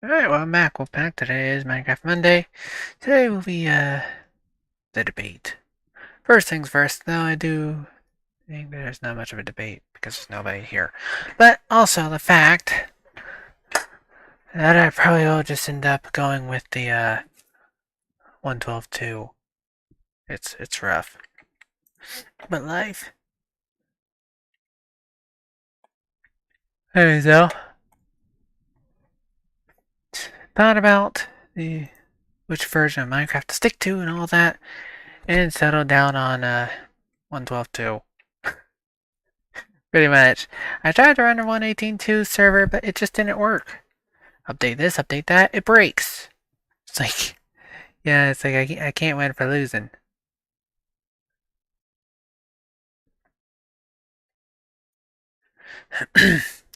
Alright, well, Mac Wolfpack. Today is Minecraft Monday. Today will be, the debate. First things first, though, I do think there's not much of a debate because there's nobody here. But also the fact that I probably will just end up going with the, 112.2. It's rough. But life. Anyway, so, thought about which version of Minecraft to stick to and all that, and settled down on, 112.2. Pretty much. I tried to run a 118.2 server, but it just didn't work. Update this, update that, it breaks. It's like, yeah, it's like I can't win for losing.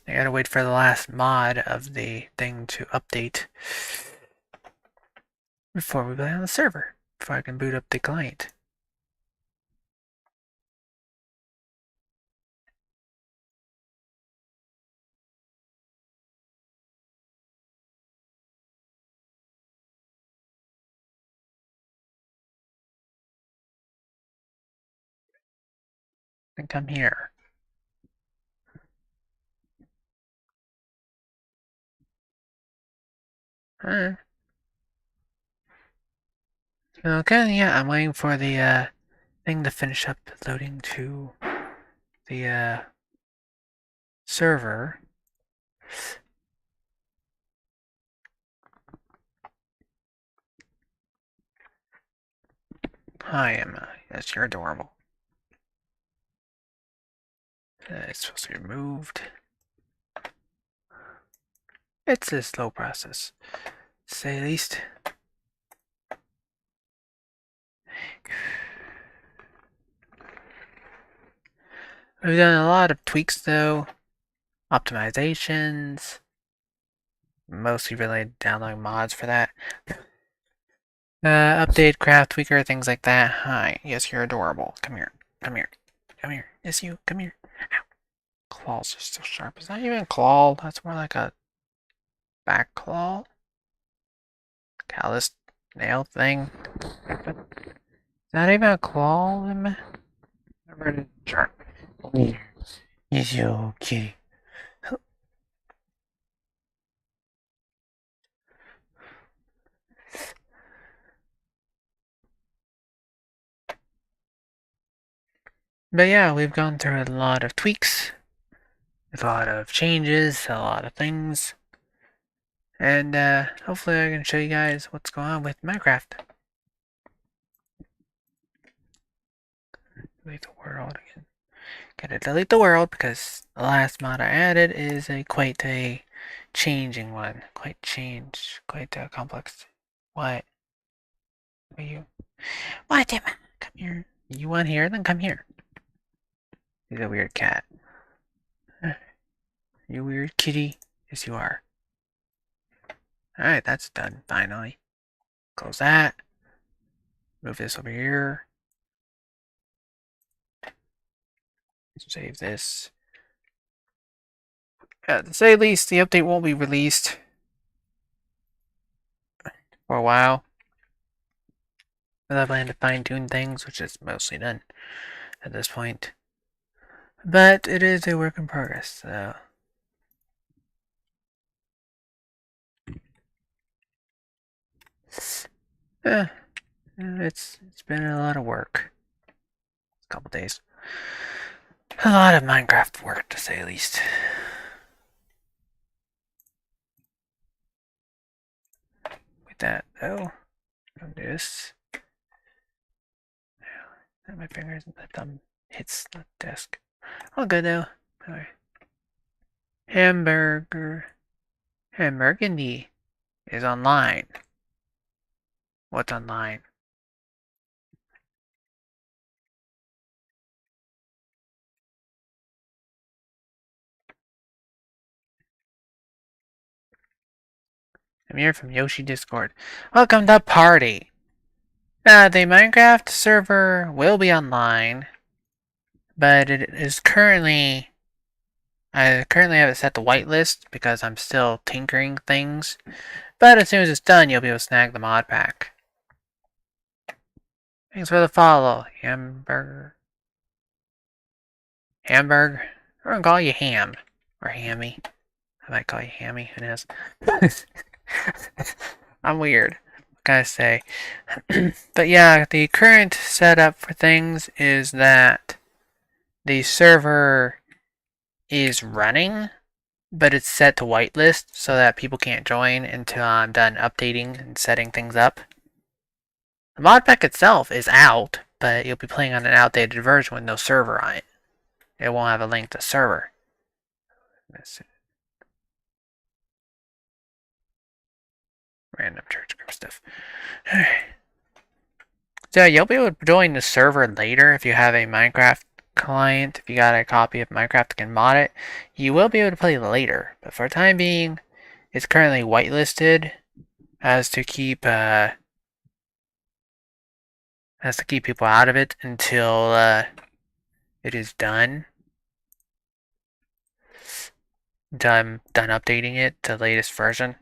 I gotta wait for the last mod of the thing to update before we play on the server, before I can boot up the client. Then come here. Huh. Okay, yeah, I'm waiting for the thing to finish up loading to the server. Hi, Emma. Yes, you're adorable. It's supposed to be removed. It's a slow process, to say the least. We've done a lot of tweaks though, optimizations, mostly related to downloading mods for that. Update, craft tweaker, things like that. Hi, yes, you're adorable. Come here, come here, come here. Yes, you, come here. Ow. Claws are so sharp. It's not even a claw. That's more like a back claw. Callus nail thing. But it's not even a claw. Remember to sharp. Yes, you kitty. But yeah, we've gone through a lot of tweaks, a lot of changes, a lot of things. And hopefully I can show you guys what's going on with Minecraft. Delete the world again. Gotta delete the world because the last mod I added is quite a changing one. Quite complex. What? Are you? What, Emma? Come here. You want here? Then come here. He's a weird cat. You weird kitty? Yes, you are. Alright, that's done, finally. Close that. Move this over here. Save this. To say the least, the update won't be released for a while. I plan to fine-tune things, which is mostly done at this point. But it is a work in progress, so... it's been a lot of work. A couple days. A lot of Minecraft work, to say the least. With that, though, do this. My fingers and the thumb hits the desk. All good, though. Alright. Hamburgundy is online. What's online? I'm here from Yoshi Discord. Welcome to party. The Minecraft server will be online, but it is currently I currently have it set to whitelist because I'm still tinkering things, but as soon as it's done, you'll be able to snag the mod pack. Thanks for the follow, Hamburger. Hamburg? I'm gonna call you Ham. Or Hammy. I might call you Hammy, who knows? I'm weird. What can I say? But yeah, the current setup for things is that the server is running, but it's set to whitelist so that people can't join until I'm done updating and setting things up. The modpack itself is out, but you'll be playing on an outdated version with no server on it. It won't have a link to server. Random church group stuff. So you'll be able to join the server later if you have a Minecraft client. If you got a copy of Minecraft that can mod it, you will be able to play later. But for the time being, it's currently whitelisted as to keep people out of it until it is done updating it to the latest version.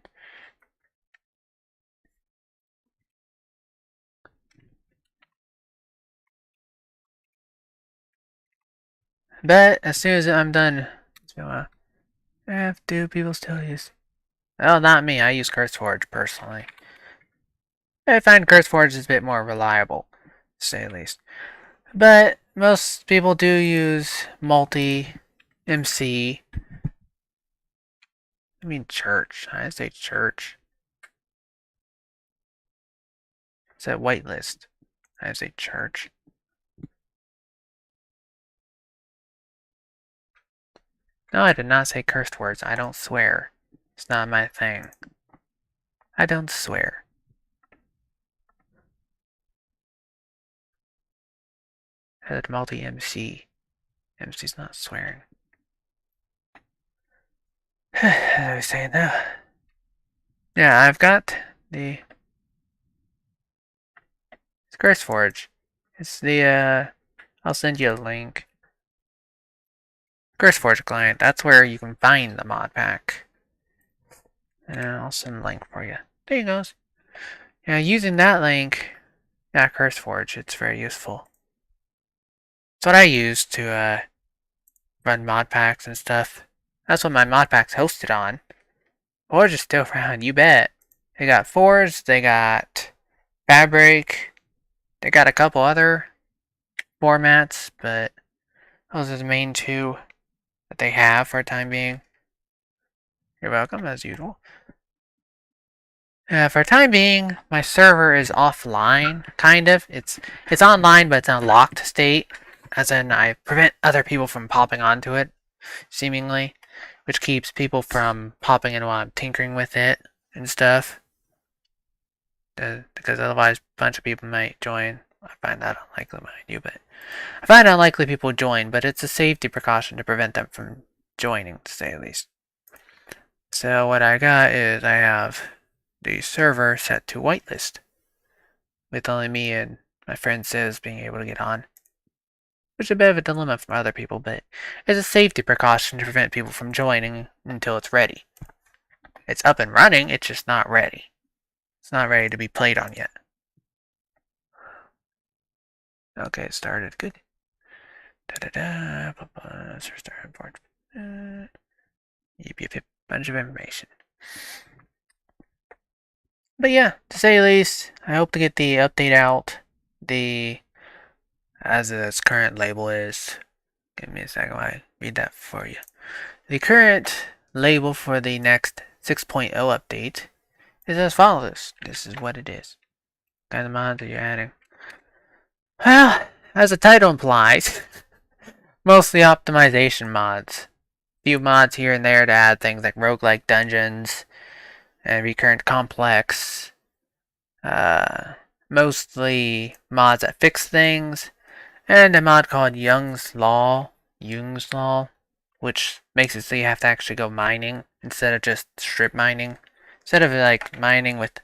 But as soon as I'm done, do people still use? Well, not me. I use CurseForge personally. I find CurseForge is a bit more reliable, to say the least. But most people do use multi-MC. I mean church. I say church. It's a whitelist. I say church. No, I did not say cursed words. I don't swear. It's not my thing. I don't swear. I said multi-MC. MC's not swearing. As I was saying though. Yeah, I've got the CurseForge. It's the I'll send you a link. CurseForge client. That's where you can find the mod pack. And I'll send a link for you. There you goes. Yeah, using that link, yeah, CurseForge, it's very useful. It's what I use to run mod packs and stuff. That's what my mod pack's hosted on. Forge is still around, you bet. They got Forge, they got Fabric, they got a couple other formats, but those are the main two that they have for the time being. You're welcome, as usual. For the time being, my server is offline, kind of. It's online, but it's in a locked state. As in, I prevent other people from popping onto it, seemingly. Which keeps people from popping in while I'm tinkering with it and stuff. Because otherwise, a bunch of people might join. I find that unlikely, mind you, but I find it unlikely people join, but it's a safety precaution to prevent them from joining, to say the least. So what I got is I have the server set to whitelist, with only me and my friend Sis being able to get on. Which is a bit of a dilemma from other people, but it's a safety precaution to prevent people from joining until it's ready. It's up and running, it's just not ready. It's not ready to be played on yet. Okay, it started. Good. Yep, bunch of information. But yeah, to say the least, I hope to get the update out. As its current label is. Give me a second while I read that for you. The current label for the next 6.0 update is as follows. This is what it is. Kind of mods that you're adding. Well, as the title implies, mostly optimization mods. Few mods here and there to add things like roguelike dungeons and recurrent complex. Mostly mods that fix things. And a mod called Young's Law, which makes it so you have to actually go mining instead of just strip mining. Instead of like mining with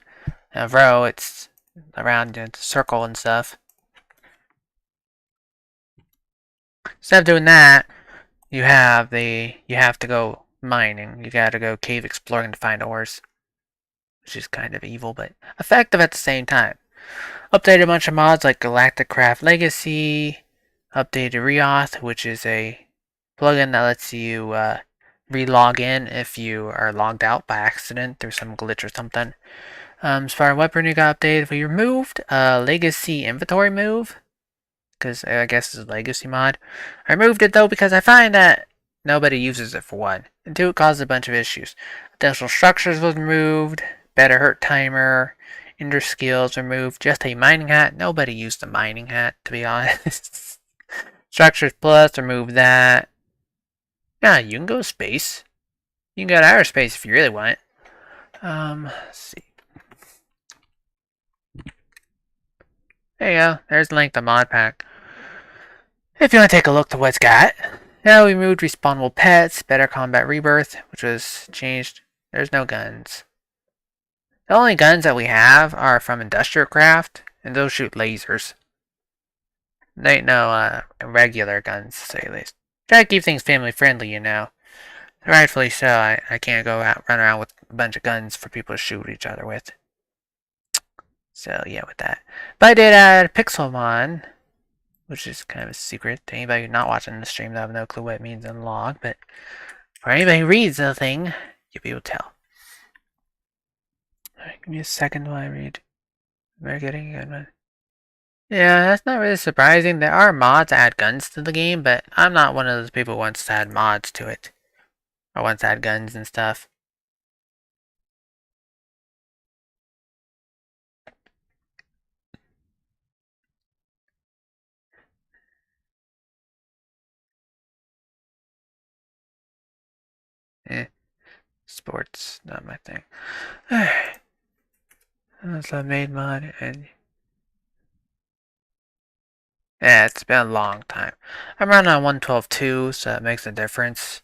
a row, it's around a circle and stuff. Instead of doing that, you have to go mining. You gotta go cave exploring to find ores, which is kind of evil but effective at the same time. Updated a bunch of mods like Galactic Craft Legacy, updated Reauth, which is a plugin that lets you re-log in if you are logged out by accident through some glitch or something. As far as weaponry got updated, we removed Legacy Inventory Move, because I guess it's a Legacy mod. I removed it though because I find that nobody uses it for one, and two, it causes a bunch of issues. Additional structures was removed, better hurt timer, Ender skills removed, just a mining hat. Nobody used the mining hat, to be honest. Structures plus, remove that. Yeah, you can go to space. You can go to outer space if you really want. Let's see. There you go. There's the link to modpack. If you want to take a look at what it's got. Now we moved respawnable pets, better combat rebirth, which was changed. There's no guns. The only guns that we have are from industrial craft, and those shoot lasers. They ain't no regular guns, to say the least. Try to keep things family friendly, you know. Rightfully so. I can't go out run around with a bunch of guns for people to shoot each other with. So yeah, with that. But I did add Pixelmon, which is kind of a secret to anybody who's not watching the stream. They have no clue what it means in the log, but for anybody who reads the thing, you'll be able to tell. Alright, give me a second while I read. We're getting a good one. Yeah, that's not really surprising. There are mods that add guns to the game, but I'm not one of those people who wants to add mods to it. Or wants to add guns and stuff. Sports, not my thing. Unless I made mod and yeah, it's been a long time. I'm running on 112.2, so that makes a difference.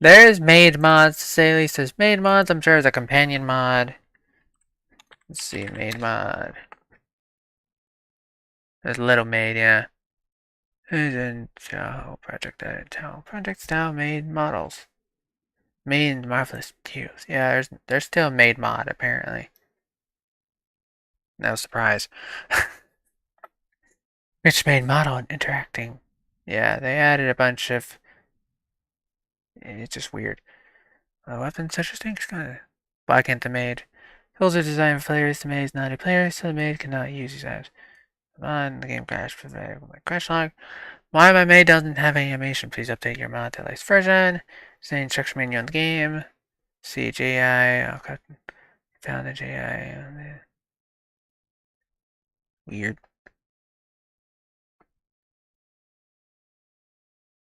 There's made mods, to say at least there's made mods. I'm sure there's a companion mod. Let's see, made mod. There's little made, yeah. And project style made models. Made marvelous cues. Yeah, there's still made mod apparently. No surprise. Rich made model and interacting. Yeah, they added a bunch of. It's just weird. Weapons such as things kind of. Why can't the maid? Tools are designed for players. The maid is not a player, so the maid cannot use these items. Come on, the game crashed for my crash log. Why my maid doesn't have animation? Please update your mod to the latest version. Same instruction menu on the game. See JI. Okay. Found the JI. Weird.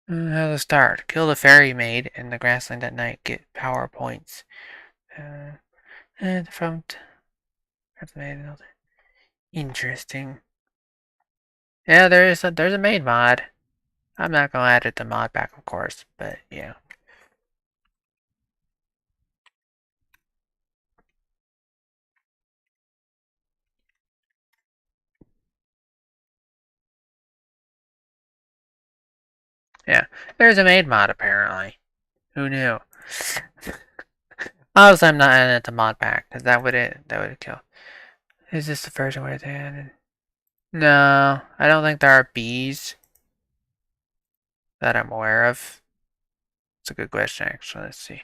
How to start. Kill the fairy maid in the grassland at night. Get power points. And from the maid and all that. Interesting. Yeah, there's a maid mod. I'm not gonna add it to modpack, of course, but yeah. Yeah, there's a maid mod apparently. Who knew? Obviously, I'm not adding it to modpack because that would kill. Is this the version where they added? No, I don't think there are bees that I'm aware of. It's a good question, actually. Let's see.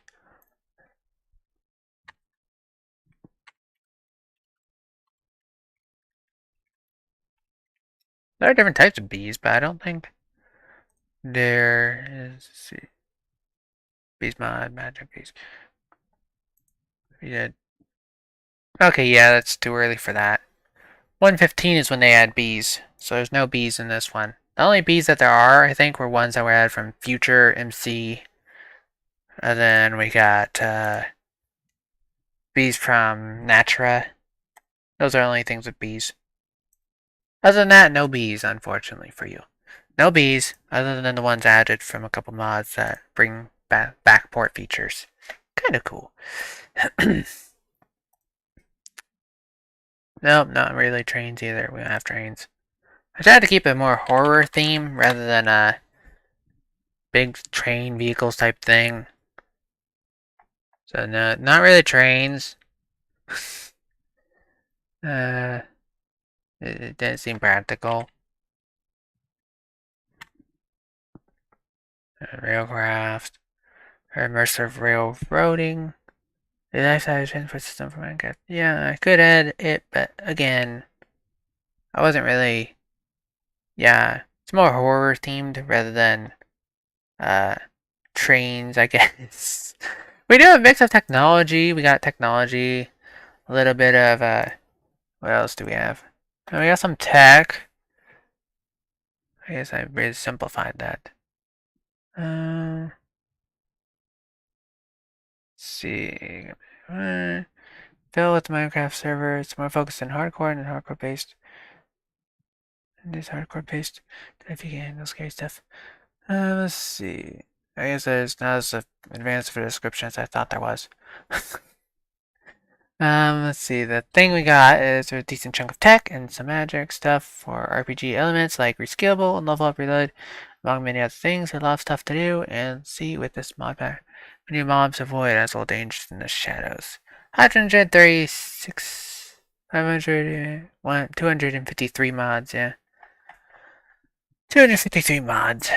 There are different types of bees, but I don't think there is. Let's see. Bees mod, magic bees. Yeah. Okay, yeah, that's too early for that. 115 is when they add bees, so there's no bees in this one. The only bees that there are, I think, were ones that were added from Future MC. And then we got bees from Nitra. Those are the only things with bees. Other than that, no bees, unfortunately for you. No bees, other than the ones added from a couple mods that bring backport features. Kind of cool. Nope, not really trains either. We don't have trains. I tried to keep a more horror theme rather than big train vehicles type thing. So no, not really trains. It didn't seem practical. Railcraft, or immersive railroading. The life-size transport system for Minecraft. Yeah, I could add it, but again, I wasn't really. Yeah, it's more horror themed rather than uh trains, I guess. We do a mix of technology. We got technology, a little bit of what else do we have? Oh, we got some tech. I guess I really simplified that. Let's see. Fill with the Minecraft server. It's more focused on hardcore and hardcore based. And this hardcore based. If you can handle scary stuff. Let's see. I guess there's not as advanced of a description as I thought there was. Let's see. The thing we got is a decent chunk of tech and some magic stuff for RPG elements like rescalable and level up reload, among many other things. A lot of stuff to do, and see with this mod pack. New mobs avoid as well dangers in the shadows. 136, 500, 253 mods, yeah. 253 mods.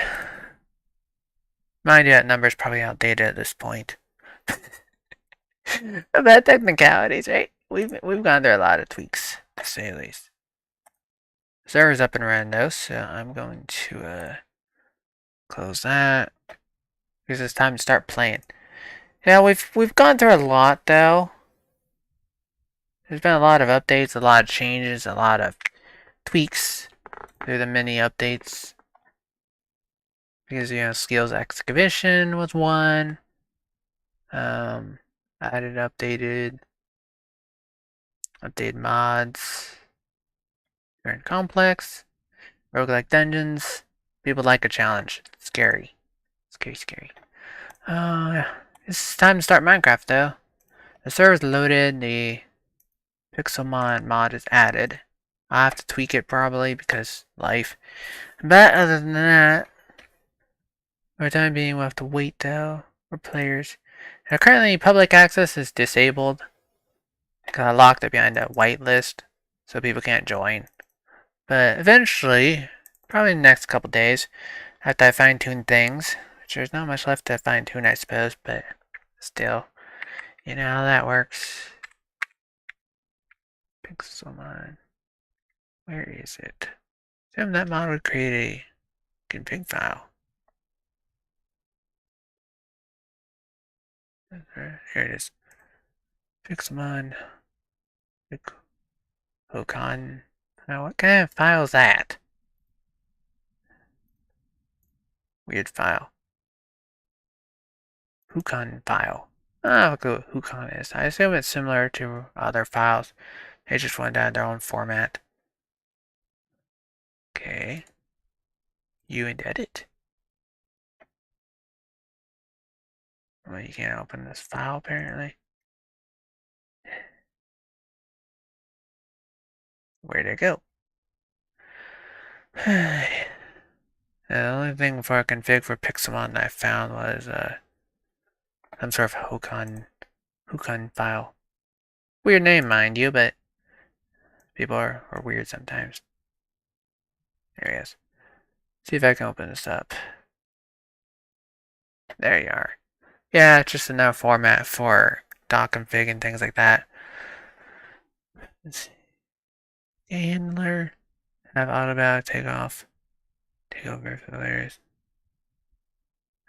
Mind you, that number's probably outdated at this point. About technicalities, right? We've gone through a lot of tweaks, to say the least. The server's up and running though, so I'm going to close that because it's time to start playing. Yeah, we've gone through a lot though. There's been a lot of updates, a lot of changes, a lot of tweaks through the mini updates. Because skills excavation was one. Added updated mods. Very complex. Roguelike dungeons. People like a challenge. Scary. Scary. Yeah. It's time to start Minecraft though. The server's loaded, the Pixelmon mod is added. I'll have to tweak it probably because life. But other than that, for the time being we'll have to wait though for players. Now currently public access is disabled. I locked it behind a whitelist so people can't join. But eventually, probably in the next couple days, after I fine tune things, which there's not much left to fine tune I suppose, but still, you know how that works. Pixelmon. Where is it? Assume that mod would create a config file. Here it is. Pixelmon. Hocon. Now, what kind of file is that? Weird file. Hocon file. Ah, look what Hocon is. I assume it's similar to other files. They just went down their own format. Okay. You and edit. Well, you can't open this file apparently. Where'd it go? The only thing for a config for Pixelmon that I found was some sort of Hocon file. Weird name, mind you, but people are weird sometimes. There he is. See if I can open this up. There you are. Yeah, it's just another format for doc config and things like that. Let's see. Handler. Have automatic takeoff. Take over for layers.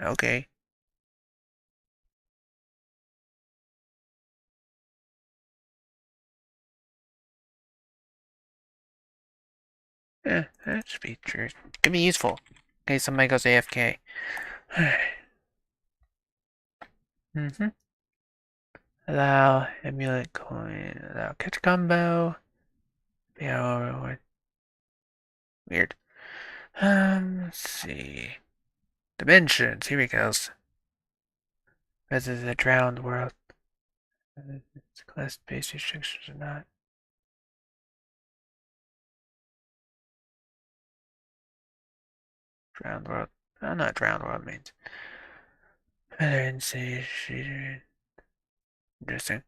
Okay. Yeah, that should be true. Could be useful. In case somebody goes AFK. Mm-hmm. Allow emulate coin. Allow catch combo. Yeah, weird. Let's see. Dimensions. Here we go. This is a drowned world. It's class-based restrictions or not. Drowned world. I'm not drowned, what it means. Feather insatiation. Interesting.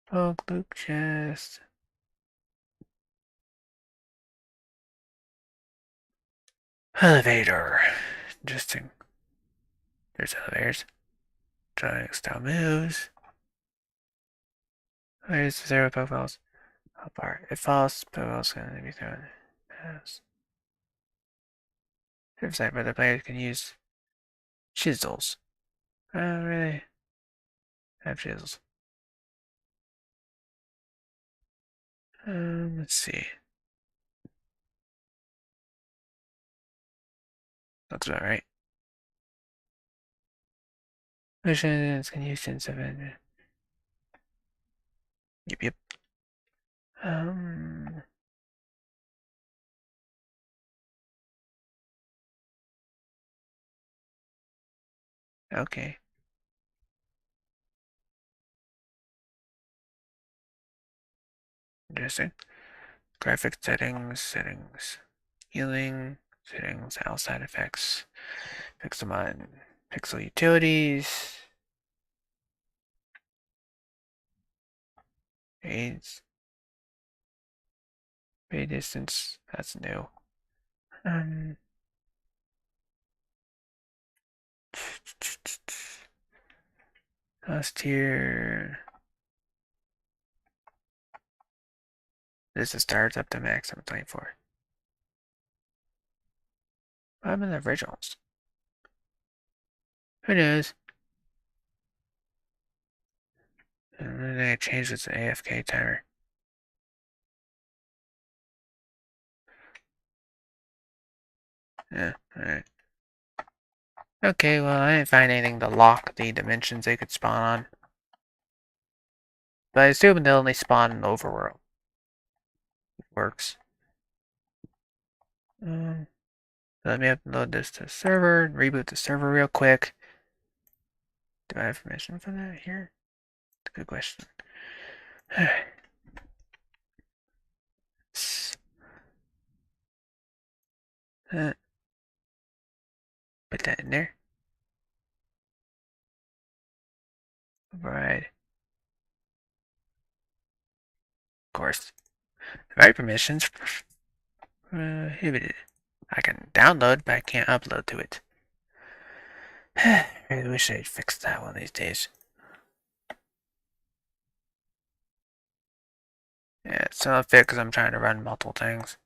Poke, loop, chest. Elevator. Interesting. There's elevators. Trying style moves. There's 0 Pokeballs. How far? It falls, Pokeballs can be thrown. Yes. Side where the player can use chisels. I don't really have chisels. Let's see. Looks about right. Missions can use sense of it. Yep, yep. Um, okay. Interesting. Graphic settings. Healing, settings, outside effects. Fix them on pixel utilities. Aids. Pay distance, that's new. Last here. This is starts up to max. I'm 24. I'm in the originals. Who knows? And then I changed it to AFK timer. Yeah, alright. Okay, well, I didn't find anything to lock the dimensions they could spawn on. But I assume they'll only spawn in the overworld. It works. Let me upload this to the server and reboot the server real quick. Do I have permission for that here? That's a good question. Put that in there. Right. Of course. Right permissions prohibited. I can download, but I can't upload to it. I really wish I'd fixed that one these days. Yeah, it's not fit because I'm trying to run multiple things.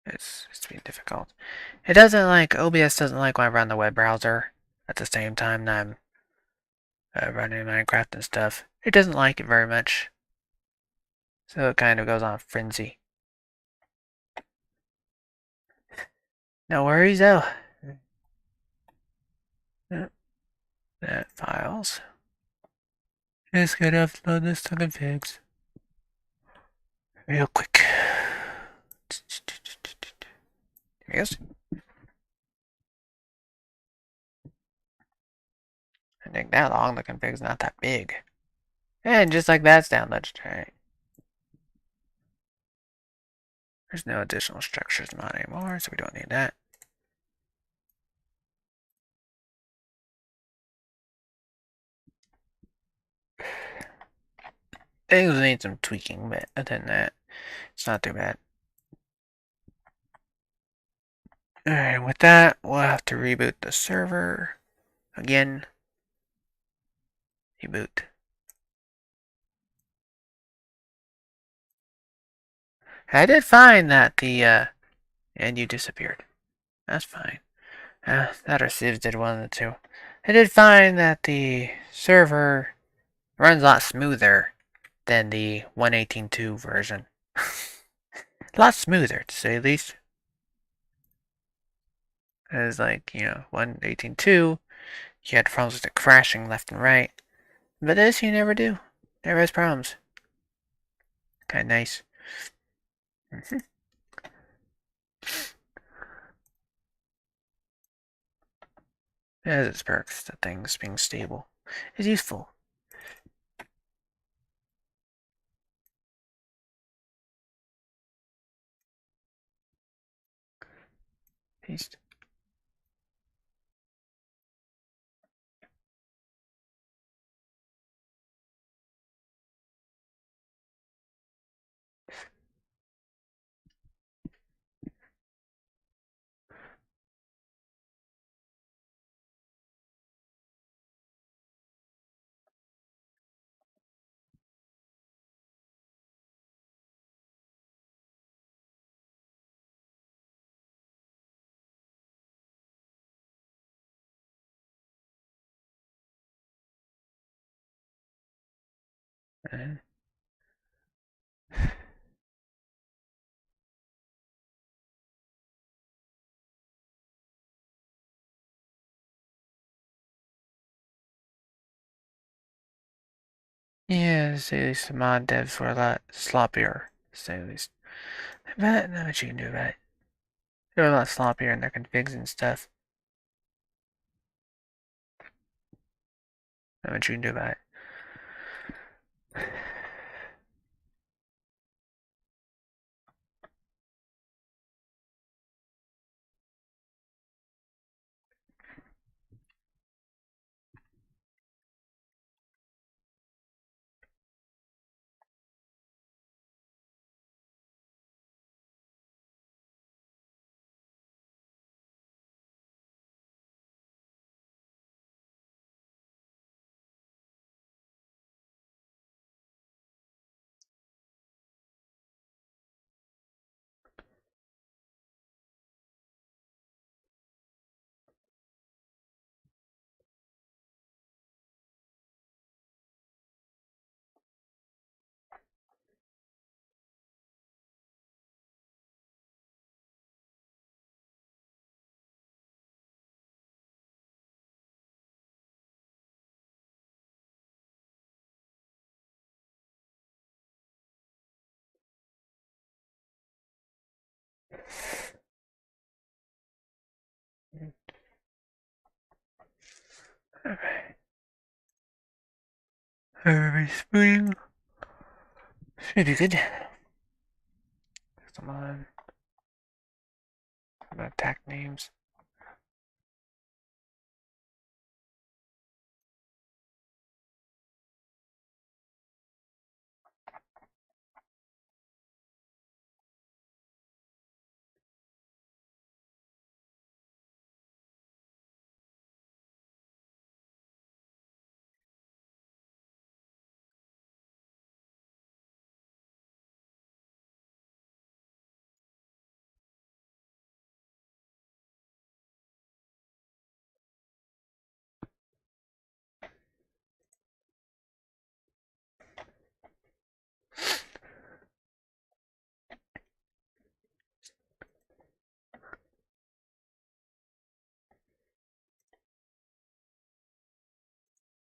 It's been difficult. It doesn't like, OBS doesn't like when I run the web browser at the same time that I'm running Minecraft and stuff. It doesn't like it very much. So it kind of goes on frenzy. No worries though. That files. Just gotta upload this to configs. Real quick. There he goes. It didn't take that long, the config's not that big. And just like that's down, let's try. There's no additional structures mod anymore, so we don't need that. Things need some tweaking, but other than that, it's not too bad. Alright, with that, we'll have to reboot the server again. Reboot. I did find that and you disappeared. That's fine. That or Civs did one of the two. I did find that the server runs a lot smoother than the 1.18.2 version. A lot smoother, to say the least. As like, 1.18.2, you had problems with it crashing left and right. But this you never do. Never has problems. Kinda nice. It has its perks, that things being stable is useful. Paste. Yeah, say at least the mod devs were a lot sloppier. Say at least. But not much you can do about it. They're a lot sloppier in their configs and stuff. Not much you can do about it. Alright. Every spooning. Should be good. Come on. About attack names.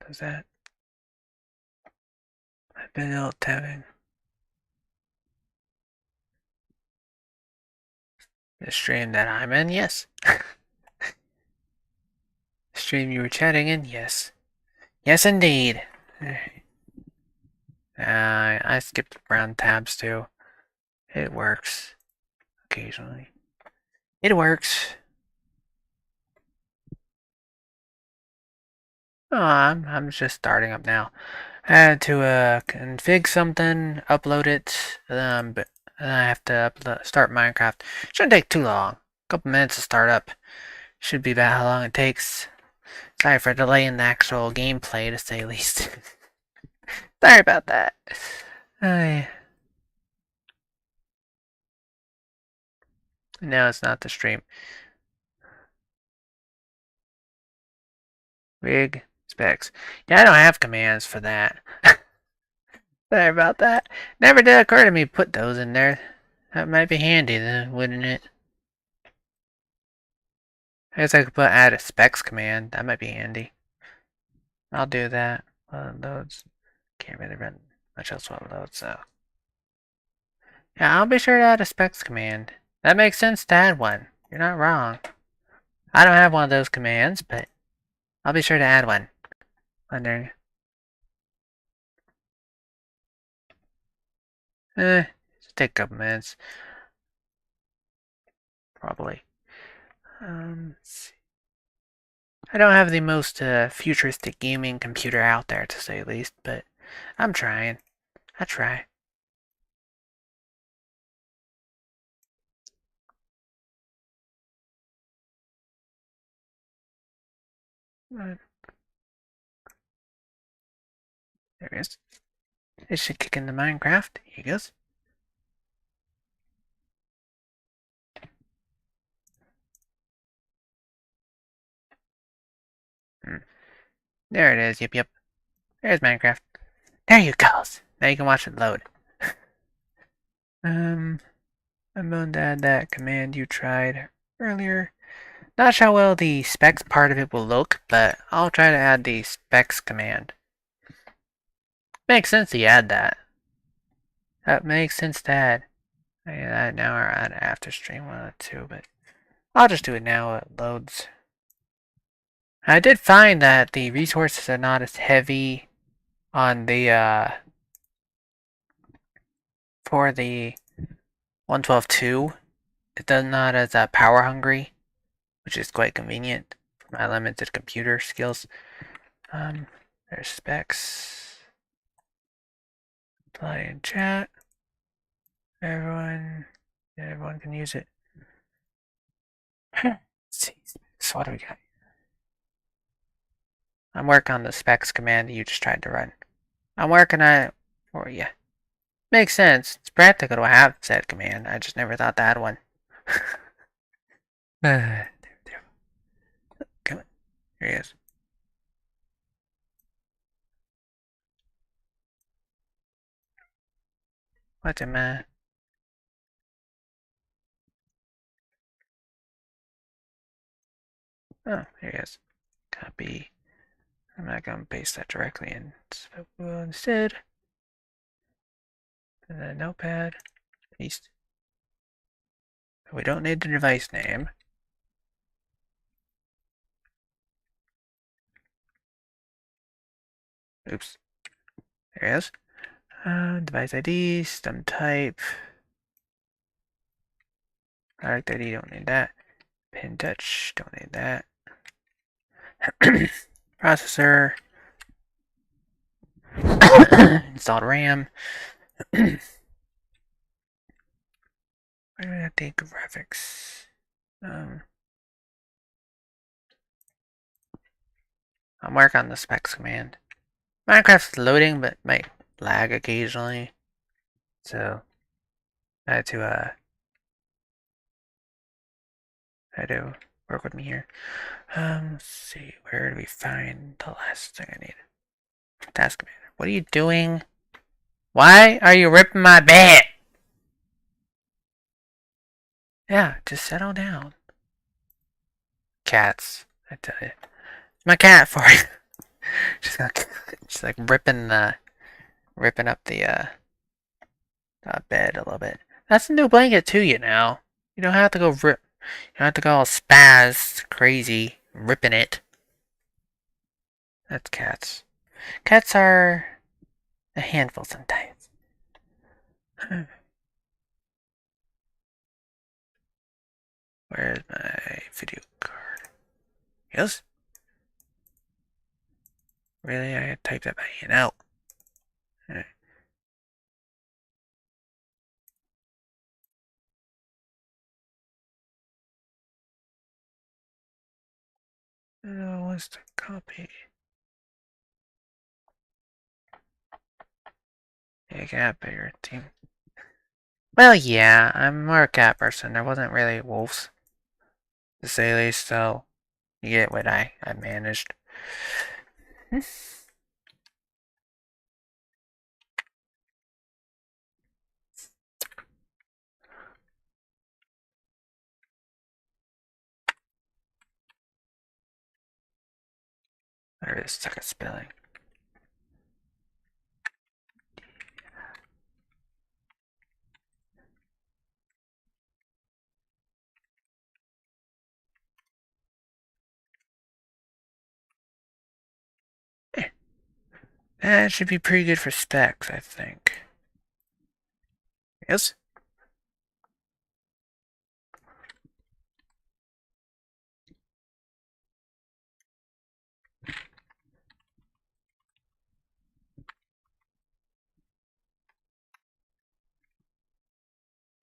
Does that? I've been out tabbing. The stream that I'm in, yes. The stream you were chatting in, yes. Yes, indeed. I skipped around tabs too. It works. Occasionally. It works. Oh, I'm just starting up now. I had to config something, upload it, but then I have to start Minecraft. Shouldn't take too long. A couple minutes to start up. Should be about how long it takes. Sorry for delaying the actual gameplay, to say the least. Sorry about that. I... No, it's not the stream. Rig specs. Yeah, I don't have commands for that. Sorry about that. Never did occur to me to put those in there. That might be handy then, wouldn't it? I guess I could put add a specs command. That might be handy. I'll do that. Loads. Can't really run much else while it loads, so. Yeah, I'll be sure to add a specs command. That makes sense to add one. You're not wrong. I don't have one of those commands, but I'll be sure to add one. Under. Just take a couple minutes. Probably. Let's see. I don't have the most futuristic gaming computer out there, to say the least, but I'm trying. I try. There it is. It should kick into Minecraft. Here it goes. There it is. Yep, yep. There's Minecraft. There you go. Now you can watch it load. I'm going to add that command you tried earlier. Not sure how well the specs part of it will look, but I'll try to add the specs command. Makes sense to add that. That makes sense to add. I can add now or add after stream 1 or 2, but I'll just do it now. It loads. I did find that the resources are not as heavy on the for the 112.2. It does not as power hungry, which is quite convenient for my limited computer skills. There's specs. Apply in chat. Everyone can use it. Let's see. So what do we got? I'm working on the specs command that you just tried to run. I'm working on it for you. Makes sense. It's practical to have said command. I just never thought to add one. There. Come on. Here he is. What's in my... Oh, here he is. Copy. I'm not going to paste that directly in. So instead, and then notepad, paste. We don't need the device name. Oops. There it is. Device ID, system type. Product ID, don't need that. Pin touch, don't need that. Processor. Installed RAM. Where do we have the graphics? I'll work on the specs command. Minecraft's loading, but might lag occasionally. So I had to work with me here. Let's see, where do we find the last thing I need? Task command. What are you doing? Why are you ripping my bed? Yeah, just settle down. Cats, I tell you. My cat for you. She's like ripping up the bed a little bit. That's a new blanket too, you know. You don't have to go rip. You don't have to go all spaz crazy ripping it. That's cats. Cats are a handful sometimes. Where's my video card? Yes? Really? I typed that by hand out. Right. What's the copy? Yeah, cat bigger team. Well, yeah, I'm more a cat person. There wasn't really wolves, to say the least, so you get what I managed. I really suck at spelling. That should be pretty good for specs, I think. Yes?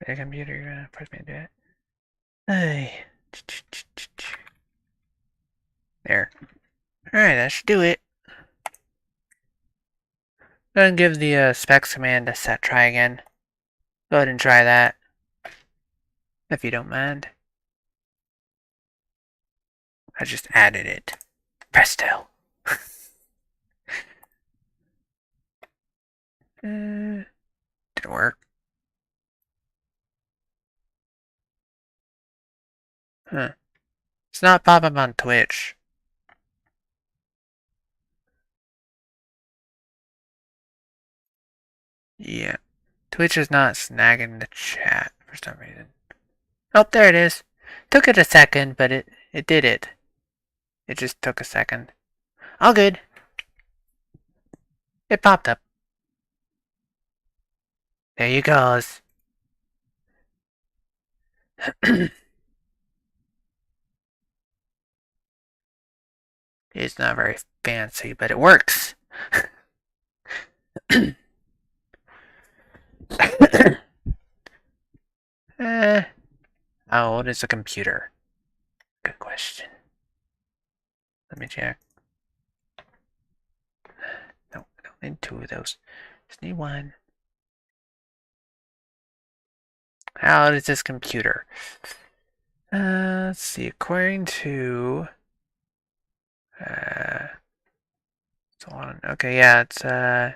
the computer, you're gonna force me to do it. Hey. There. Alright, that should do it. Go ahead and give the specs command a set try again. Go ahead and try that. If you don't mind. I just added it. Presto. Didn't work. Huh. It's not popping up on Twitch. Yeah. Twitch is not snagging the chat for some reason. Oh, there it is. Took it a second, but it did it. It just took a second. All good. It popped up. There you goes. It's not very fancy, but it works. How old is the computer? Good question. Let me check. No, I don't need two of those. Just need one. How old is this computer? Let's see. According to okay, yeah, it's not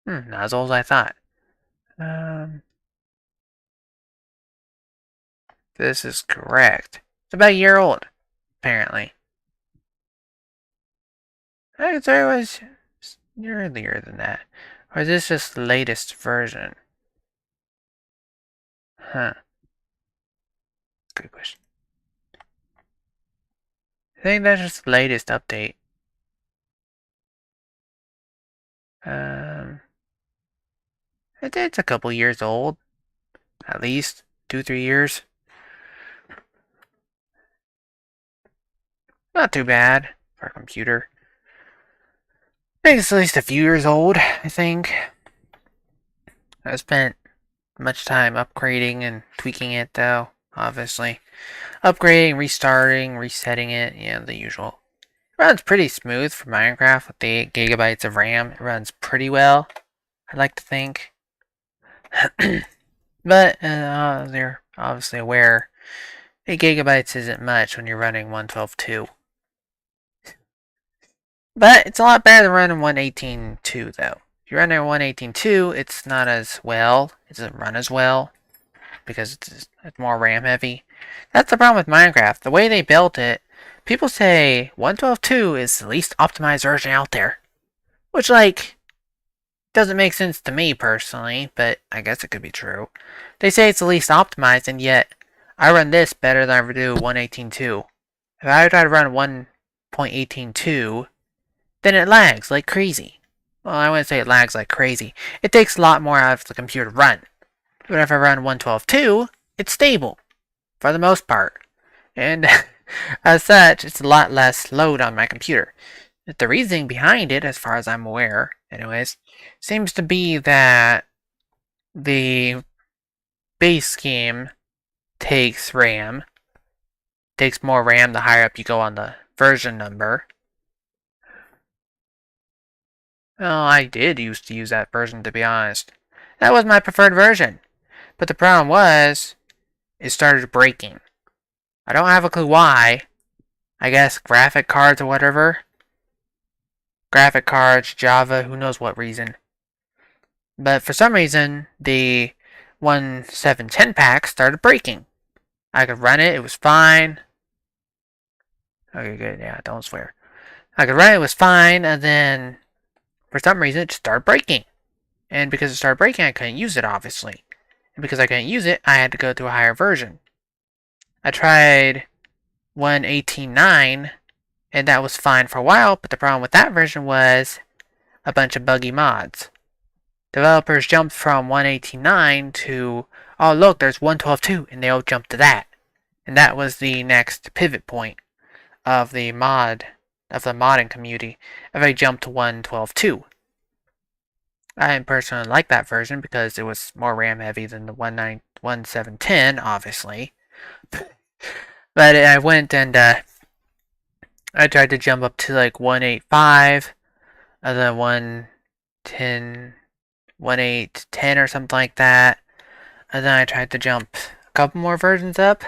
as old as I thought. This is correct. It's about a year old, apparently. I could say it was earlier than that. Or is this just the latest version? Huh. Good question. I think that's just the latest update. It's a couple years old. At least 2-3 years. Not too bad for a computer. I think it's at least a few years old, I think. I spent much time upgrading and tweaking it, though, obviously. Upgrading, restarting, resetting it, yeah, the usual. It runs pretty smooth for Minecraft with the 8 gigabytes of RAM. It runs pretty well, I'd like to think. But, you're obviously aware, 8 gigabytes isn't much when you're running 112.2. But it's a lot better than running 118.2, though. If you're running 118.2, it's not as well. It doesn't run as well because it's more RAM heavy. That's the problem with Minecraft. The way they built it, people say 112.2 is the least optimized version out there. Which, like, doesn't make sense to me personally, but I guess it could be true. They say it's the least optimized, and yet I run this better than I ever do 118.2. If I try to run 1.18.2, then it lags like crazy. Well, I wouldn't say it lags like crazy. It takes a lot more out of the computer to run. But if I run 112.2, it's stable, for the most part. And as such, it's a lot less load on my computer. The reasoning behind it, as far as I'm aware, anyways, seems to be that the base game takes RAM. Takes more RAM the higher up you go on the version number. Well, I did used to use that version, to be honest. That was my preferred version. But the problem was, it started breaking. I don't have a clue why. I guess graphic cards or whatever. Graphic cards, Java, who knows what reason. But for some reason, the 1.7.10 pack started breaking. I could run it, it was fine. Okay, good, yeah, don't swear. I could run it, it was fine, and then for some reason it just started breaking. And because it started breaking, I couldn't use it, obviously. And because I couldn't use it, I had to go to a higher version. I tried 1.18.9, and that was fine for a while, but the problem with that version was a bunch of buggy mods. Developers jumped from 1.18.9 to, oh look, there's 1.12.2, and they all jumped to that. And that was the next pivot point of the modding community, if I jumped to 1.12.2. I personally like that version because it was more RAM heavy than the 1.9 1.7.10, obviously. But I went and I tried to jump up to like 1.8.5, and then 1.10, 1.8.10 or something like that. And then I tried to jump a couple more versions up.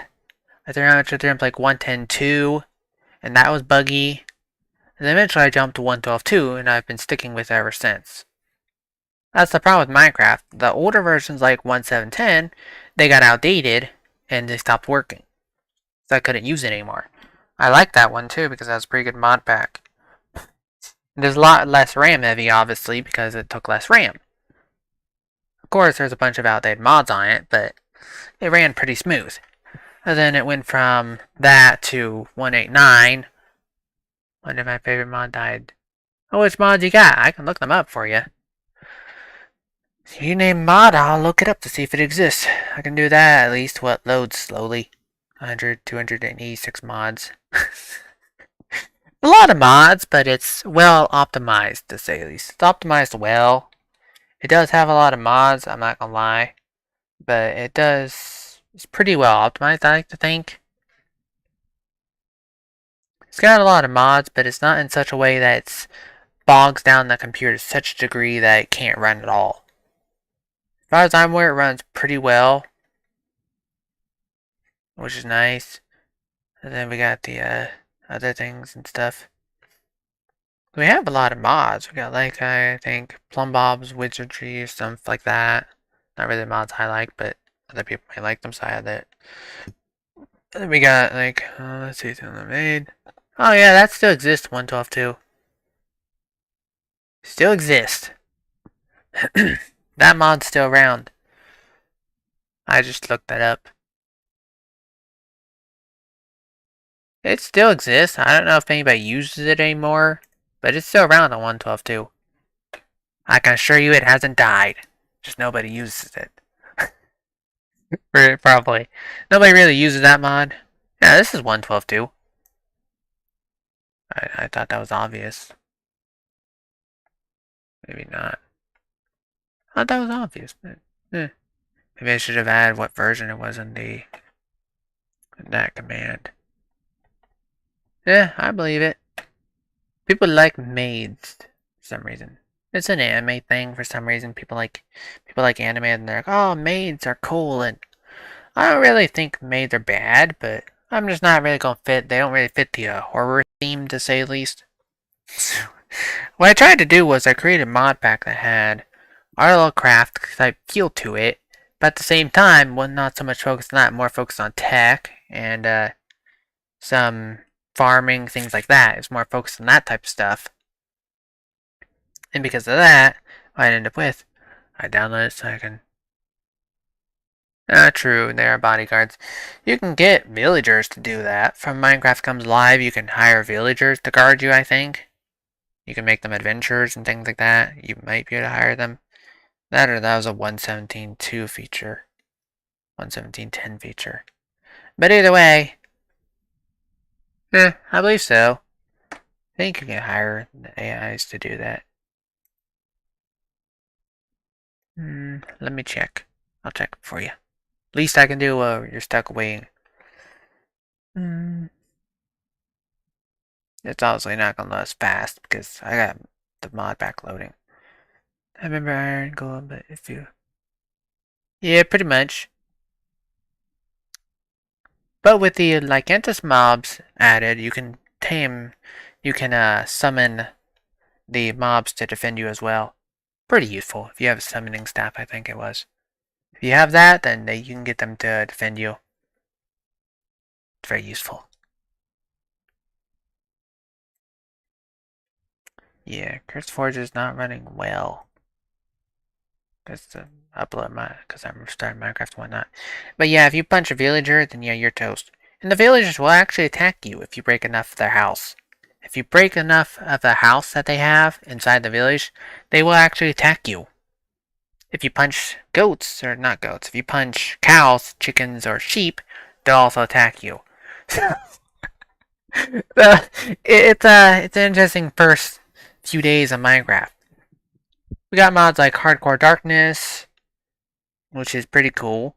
I think I tried to jump like 1.10.2, and that was buggy. And then eventually I jumped to 1.12.2, and I've been sticking with it ever since. That's the problem with Minecraft. The older versions like 1.7.10, they got outdated, and they stopped working. So I couldn't use it anymore. I like that one too, because that's a pretty good mod pack. There's a lot less RAM heavy, obviously, because it took less RAM. Of course, there's a bunch of outdated mods on it, but it ran pretty smooth. And then it went from that to 1.8.9. One of my favorite mod died. Oh, which mods you got? I can look them up for you. If you name mod, I'll look it up to see if it exists. I can do that at least. What loads slowly? 100, 286 mods. A lot of mods, but it's well optimized to say the least. It's optimized well. It does have a lot of mods, I'm not gonna lie. But it's pretty well optimized, I like to think. It's got a lot of mods, but it's not in such a way that it bogs down the computer to such a degree that it can't run at all. As far as I'm aware, it runs pretty well, which is nice. And then we got the other things and stuff. We have a lot of mods. We got like I think Plumbob's Wizardry or stuff like that. Not really mods I like, but other people may like them, so I had that. And then we got like let's see, something made. Oh yeah, that still exists. 1.12.2 still exists. That mod's still around. I just looked that up. It still exists. I don't know if anybody uses it anymore, but it's still around on 1.12.2. I can assure you it hasn't died. Just nobody uses it. Probably. Nobody really uses that mod. Yeah, this is 1.12.2. I thought that was obvious. Maybe not. I thought that was obvious, but maybe I should have added what version it was in that command. Yeah, I believe it. People like maids for some reason. It's an anime thing for some reason. People like anime and they're like, oh, maids are cool, and I don't really think maids are bad, but I'm just not really gonna fit. They don't really fit the horror theme, to say the least. What I tried to do was I created a mod pack that had our little craft type feel to it, but at the same time, was not so much focused on that, more focused on tech and some farming, things like that. It's more focused on that type of stuff. And because of that, what I ended up with, I downloaded it so I can. True, they are bodyguards. You can get villagers to do that. From Minecraft Comes Live, you can hire villagers to guard you, I think. You can make them adventurers and things like that. You might be able to hire them. That was a 1.17.2 feature. 1.17.10 feature. But either way, I believe so. I think you can hire the AIs to do that. Let me check. I'll check for you. Least I can do while you're stuck waiting. It's obviously not gonna load as fast because I got the mod pack loading. I remember Iron Golem, but if you... Yeah, pretty much. But with the Lycanthus mobs added, you can summon the mobs to defend you as well. Pretty useful if you have a summoning staff, I think it was. If you have that, then you can get them to defend you. It's very useful. Yeah, Curse Forge is not running well. That's the upload because I'm starting Minecraft and whatnot. But yeah, if you punch a villager, then yeah, you're toast. And the villagers will actually attack you if you break enough of their house. If you break enough of the house that they have inside the village, they will actually attack you. If you punch goats, or not goats, if you punch cows, chickens, or sheep, they'll also attack you. It's an interesting first few days of Minecraft. We got mods like Hardcore Darkness, which is pretty cool.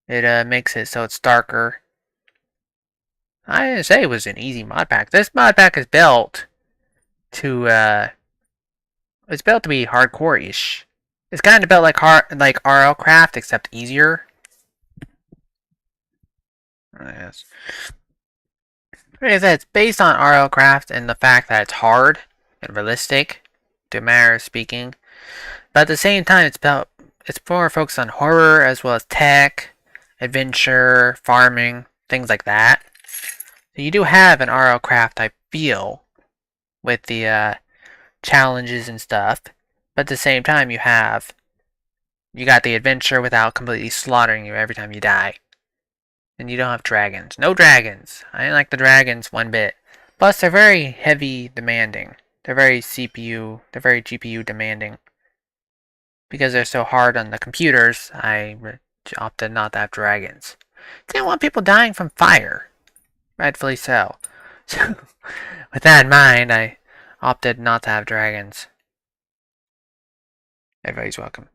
It makes it so it's darker. I didn't say it was an easy mod pack. This mod pack is built to it's built to be hardcore-ish. It's kind of built like RL Craft, except easier. Yes. Like I said, it's based on RL Craft and the fact that it's hard and realistic, to a manner of speaking. But at the same time, it's more focused on horror as well as tech, adventure, farming, things like that. So you do have an RL Craft type feel with the challenges and stuff, but at the same time you got the adventure without completely slaughtering you every time you die. And you don't have dragons. No dragons. I didn't like the dragons one bit. Plus they're very heavy demanding. They're very GPU demanding. Because they're so hard on the computers, I opted not to have dragons. Didn't want people dying from fire. Rightfully so. So, with that in mind, I opted not to have dragons. Everybody's welcome.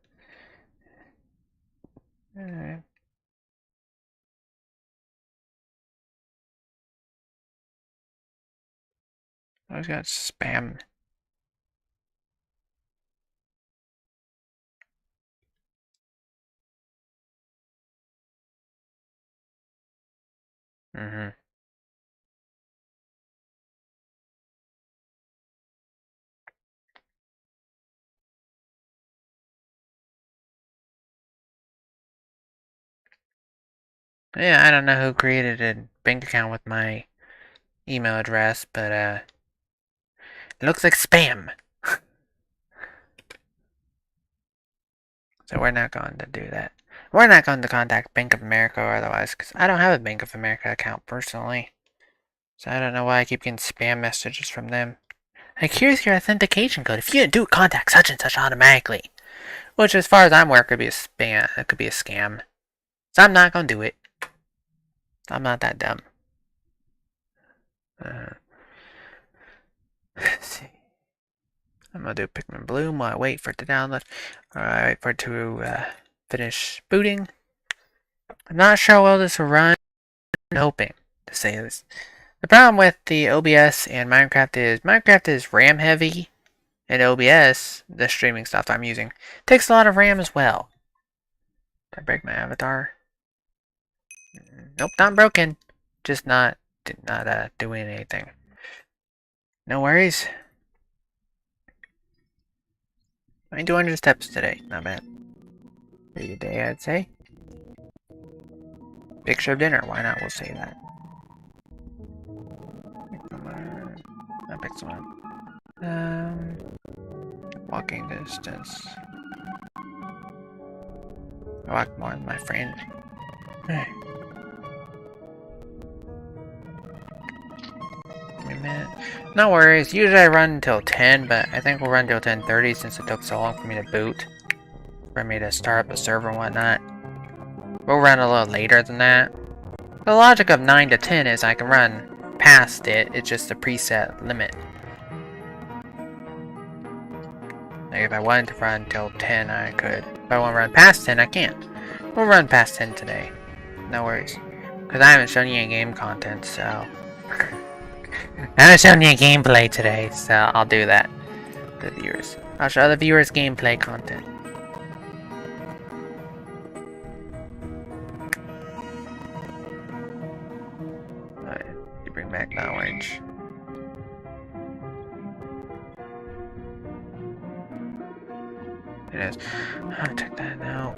Alright. I always got spam. Mm-hmm. Yeah, I don't know who created a bank account with my email address, but it looks like spam. So we're not going to do that. We're not going to contact Bank of America or otherwise, because I don't have a Bank of America account personally. So I don't know why I keep getting spam messages from them. Like, here's your authentication code. If you didn't do it, contact such and such automatically. Which, as far as I'm aware, could be a spam. It could be a scam. So I'm not gonna do it. I'm not that dumb. Let's see. I'm gonna do Pikmin Bloom while I wait for it to download. Alright, wait for it to finish booting. I'm not sure how well this will run. I'm hoping to say this. The problem with the OBS and Minecraft is RAM heavy, and OBS, the streaming stuff I'm using, takes a lot of RAM as well. Did I break my avatar? Nope, not broken. Just not doing anything. No worries. 200 steps today. Not bad. Pretty good day, I'd say. Picture of dinner. Why not? We'll say that. I picked someone. Walking distance. I walk more than my friend. Hey. Give me a minute. No worries. Usually I run until 10, but I think we'll run until 10:30 since it took so long for me to boot. For me to start up a server and whatnot. We'll run a little later than that. The logic of 9 to 10 is I can run past it. It's just a preset limit. Like if I wanted to run until 10, I could. If I want to run past 10, I can't. We'll run past 10 today. No worries. Because I haven't shown you any game content, so... I haven't shown you gameplay today, so I'll do that. To the viewers. I'll show the viewers gameplay content. Alright, you bring back the orange. It is. I'll check that now.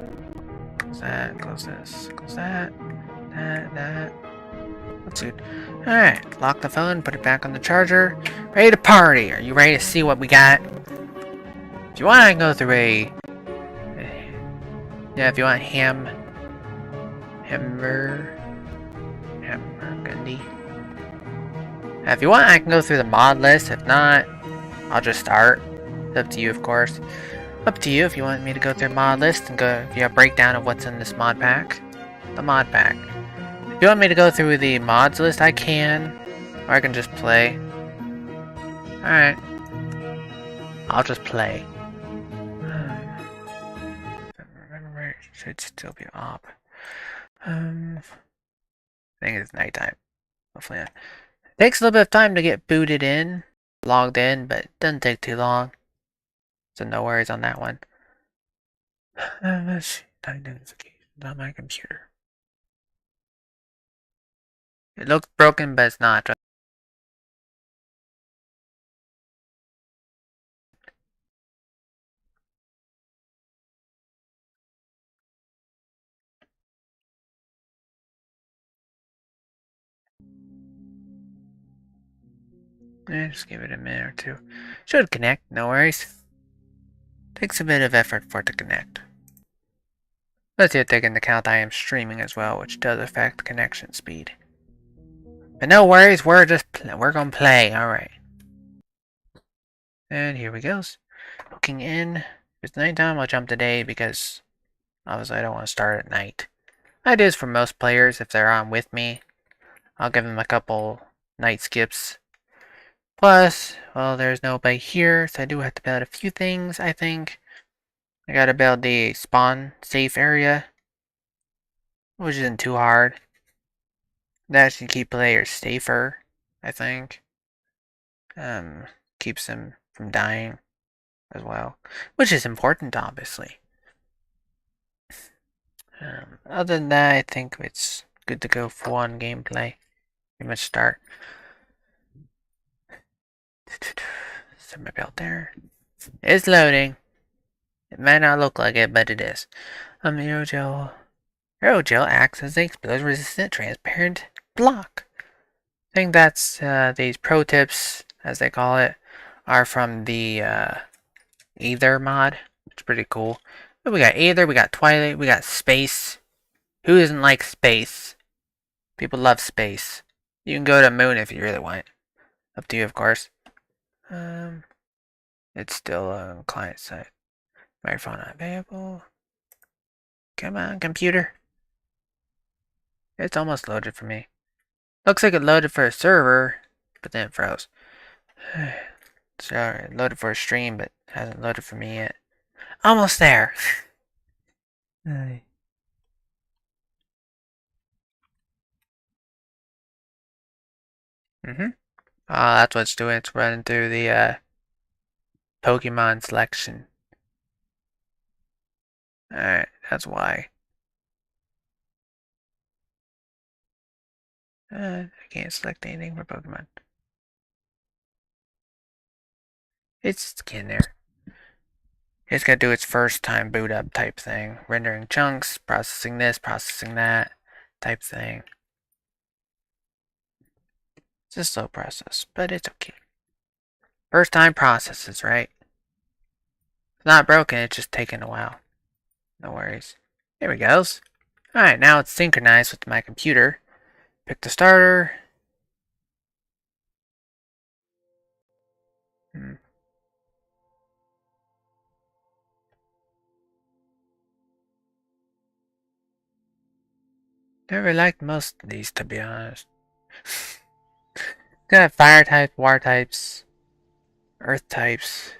Close that, close this, close that, that. That's good. Alright, lock the phone, put it back on the charger. Ready to party! Are you ready to see what we got? If you want, I can go through a... Yeah, if you want Hamburgundy. If you want, I can go through the mod list. If not, I'll just start. It's up to you, of course. Up to you if you want me to go through mod list and go a breakdown of what's in this mod pack. The mod pack. If you want me to go through the mods list, I can. Or I can just play. Alright. I'll just play. If I remember right, it should still be up. I think it's nighttime. Hopefully not. Takes a little bit of time to get booted in, logged in, but it doesn't take too long. So no worries on that one. Let's see. Time notifications on my computer. It looks broken, but it's not. Just give it a minute or two. Should connect, no worries. Takes a bit of effort for it to connect. Let's take into account I am streaming as well, which does affect connection speed. But no worries, we're gonna play, alright. And here we go. Hooking in. If it's nighttime, I'll jump to day because obviously I don't want to start at night. That is for most players if they're on with me. I'll give them a couple night skips. Plus, well, there's nobody here, so I do have to build a few things, I think. I gotta build the spawn safe area, which isn't too hard. That should keep players safer, I think. Keeps them from dying as well, which is important, obviously. Other than that, I think it's good to go for one gameplay. Pretty much start. Set my belt there. It's loading. It might not look like it, but it is. Aerogel. Aerogel acts as an explosion-resistant transparent block. I think that's these pro tips, as they call it, are from the Aether mod. It's pretty cool. But we got Aether, we got Twilight, we got Space. Who doesn't like space? People love space. You can go to the moon if you really want. Up to you, of course. It's still on client side. Microphone not available. Come on, computer. It's almost loaded for me. Looks like it loaded for a server, but then it froze. Sorry, it loaded for a stream, but hasn't loaded for me yet. Almost there. That's what it's doing. It's running through the Pokemon selection. Alright, that's why. I can't select anything for Pokemon. It's getting there. It's gotta do its first time boot up type thing. Rendering chunks, processing this, processing that type thing. It's a slow process, but it's okay. First time processes, right? It's not broken, it's just taking a while. No worries. There we goes. Alright, now it's synchronized with my computer. Pick the starter. Never liked most of these, to be honest. Got fire type, water types, earth types.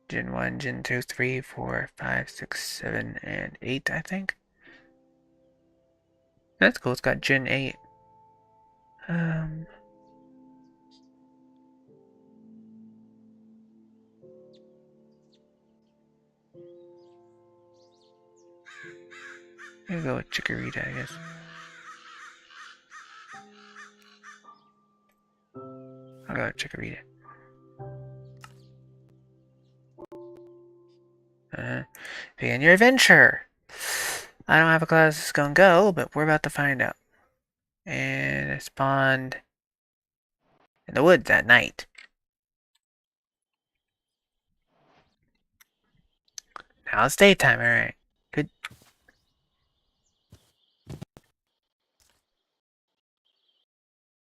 Gen 1, Gen 2, 3, 4, 5, 6, 7, and 8, I think. That's cool, it's got Gen 8. I'm gonna go with Chikorita, I guess. I'll go with Chikorita. Begin your adventure! I don't have a clue how this is gonna go, but we're about to find out. And it spawned in the woods at night. Now it's daytime, alright. Good. What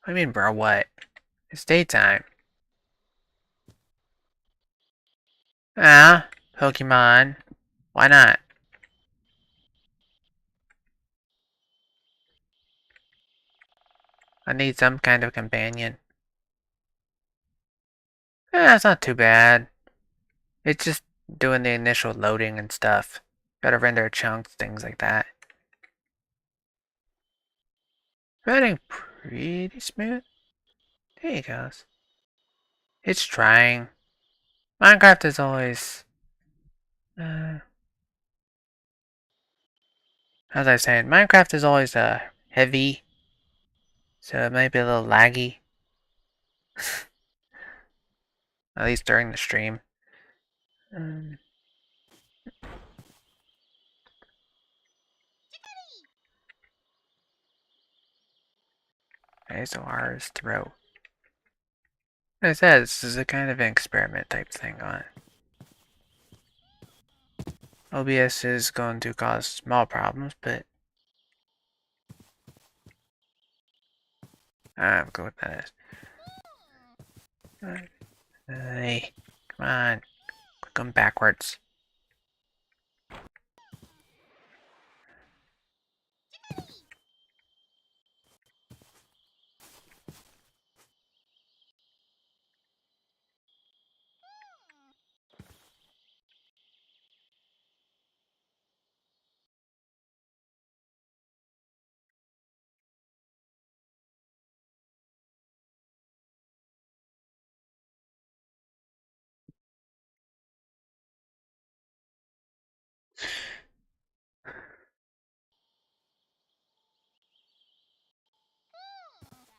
do you mean, bro? What? It's daytime. Ah, Pokemon. Why not? I need some kind of companion. That's not too bad. It's just doing the initial loading and stuff. Gotta render chunks, things like that. Running pretty smooth. There he goes. It's trying. Minecraft is always... as I was saying, Minecraft is always heavy. So it might be a little laggy. At least during the stream. Okay, so ours throw. Like I said, this is a kind of an experiment type thing on it. OBS is going to cause small problems, but I'm good with that. Hey, come on. Click them backwards.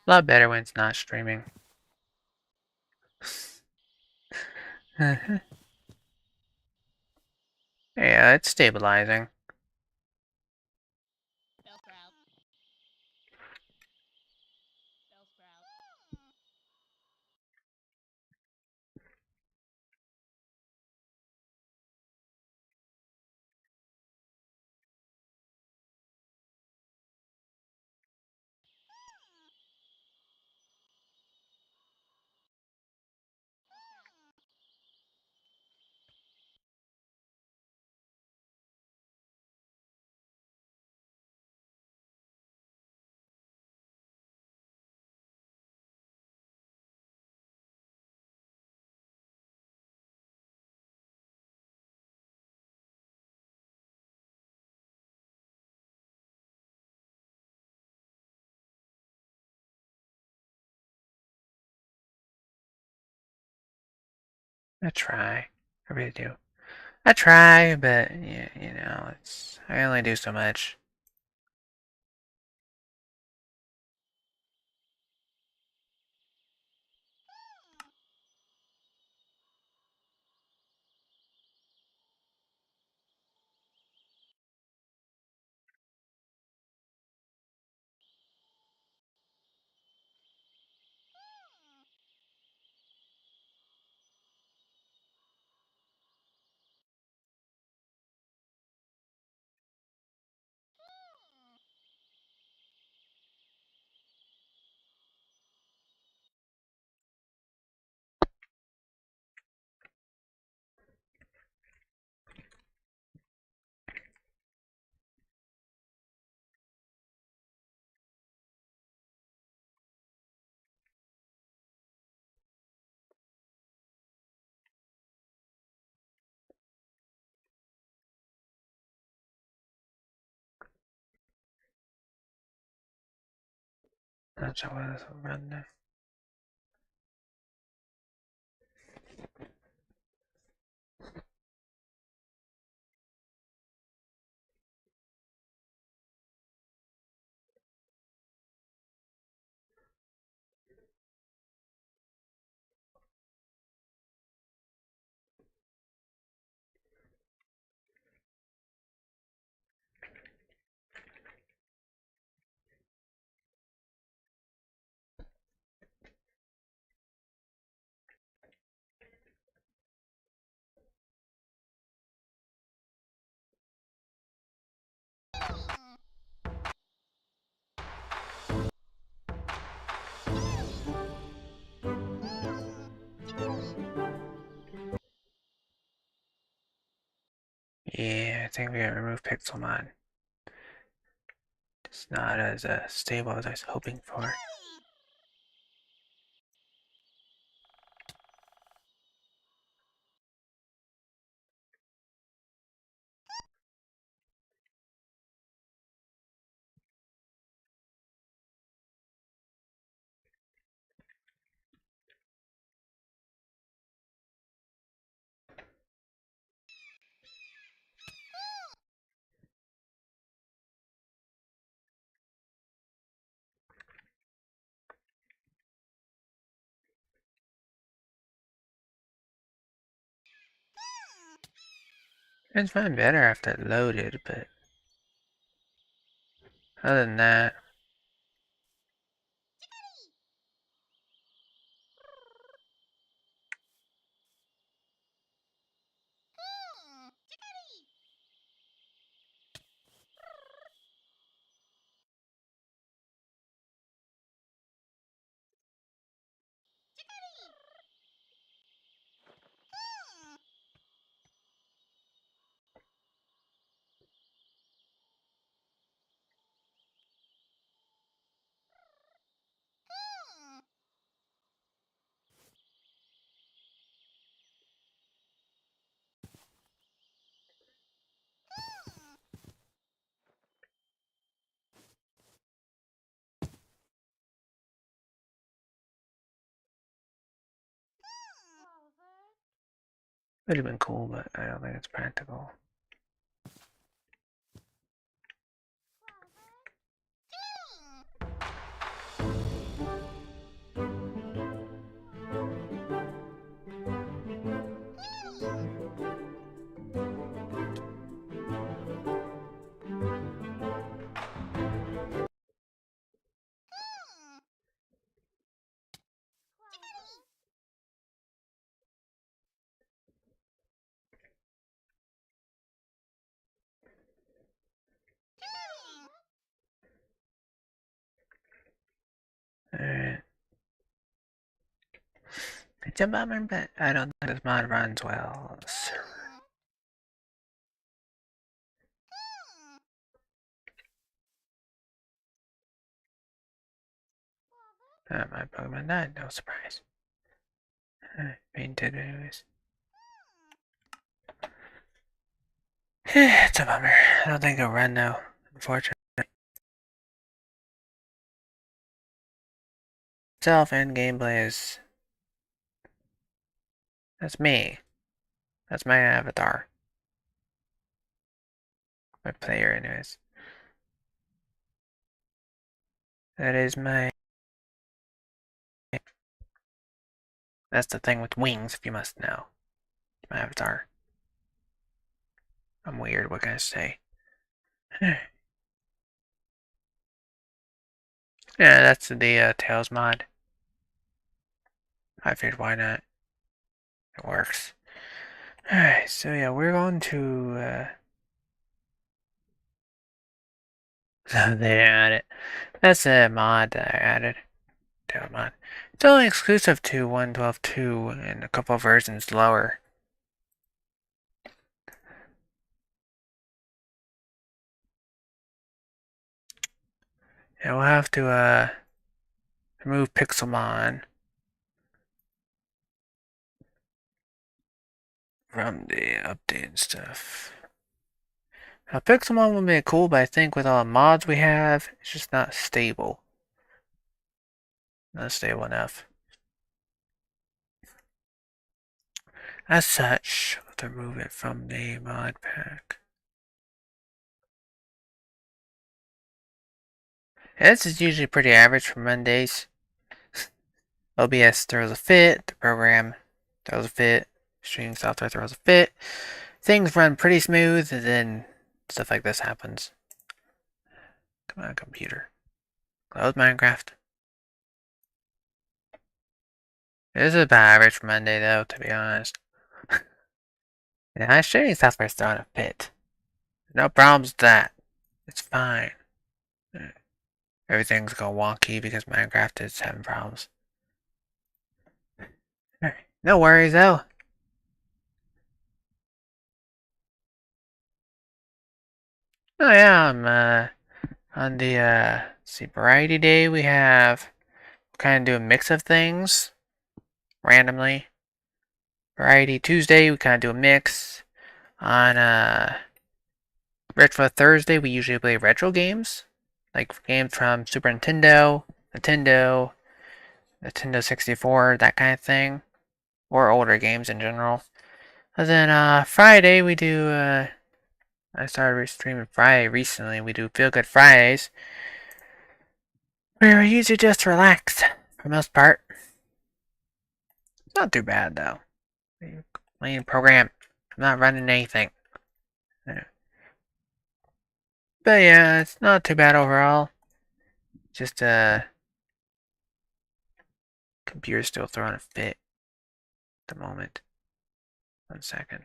A lot better when it's not streaming. Yeah, it's stabilizing. I try. I really do. I try, but yeah, you know, it's I only do so much. That's how I run now. Yeah, I think we gotta remove Pixelmon. It's not as stable as I was hoping for. It's fine better after it loaded, but other than that, would have been cool, but I don't think it's practical. Alright. It's a bummer, but I don't think this mod runs well. My Pokemon died, no surprise. Painted anyways. It's a bummer. I don't think it'll run now, unfortunately. Itself and gameplay is... That's me. That's my avatar. My player anyways. That is my... That's the thing with wings, if you must know. My avatar. I'm weird, what can I say? Yeah, that's the Tails mod. I figured why not. It works. Alright, so yeah, we're going to... So they added it. That's a mod that I added. Tail mod. It's only exclusive to 1.12.2 and a couple versions lower. Yeah, we'll have to remove Pixelmon from the update and stuff. Now, Pixelmon will be cool, but I think with all the mods we have, it's just not stable. Not stable enough. As such, we'll have to remove it from the mod pack. Yeah, this is usually pretty average for Mondays. OBS throws a fit, the program throws a fit, streaming software throws a fit. Things run pretty smooth, and then stuff like this happens. Come on, computer. Close Minecraft. This is about average for Monday, though, to be honest. Yeah, my streaming software's throwing a fit. No problems with that. It's fine. Everything's going wonky because Minecraft is having problems. No worries, though. Oh yeah, on the see, variety day we have kind of do a mix of things randomly. Variety Tuesday we kind of do a mix. On Retro Thursday we usually play retro games, like games from Super Nintendo, Nintendo 64, that kind of thing, or older games in general. And then Friday we do I started streaming Friday recently. We do Feel Good Fridays, where we usually just relax for the most part. It's not too bad though. Main program. I'm not running anything. But yeah, it's not too bad overall. Just computer's still throwing a fit at the moment. 1 second.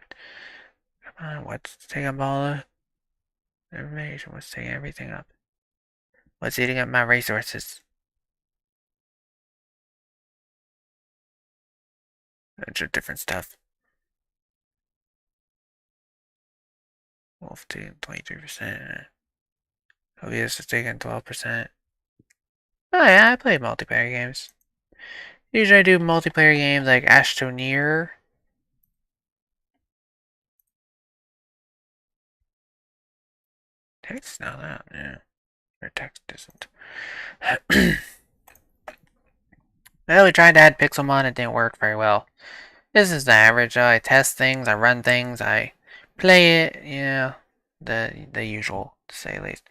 Come on, what's taking up all the information? What's taking everything up? What's eating up my resources? Bunch of different stuff. Wolf taking 23%. OBS is taking 12%. Oh yeah, I play multiplayer games. Usually I do multiplayer games like Astroneer. Text is not out, yeah. Or text isn't. Well, we tried to add Pixelmon, it didn't work very well. This is the average. I test things, I run things, I play it, yeah. The usual, to say the least.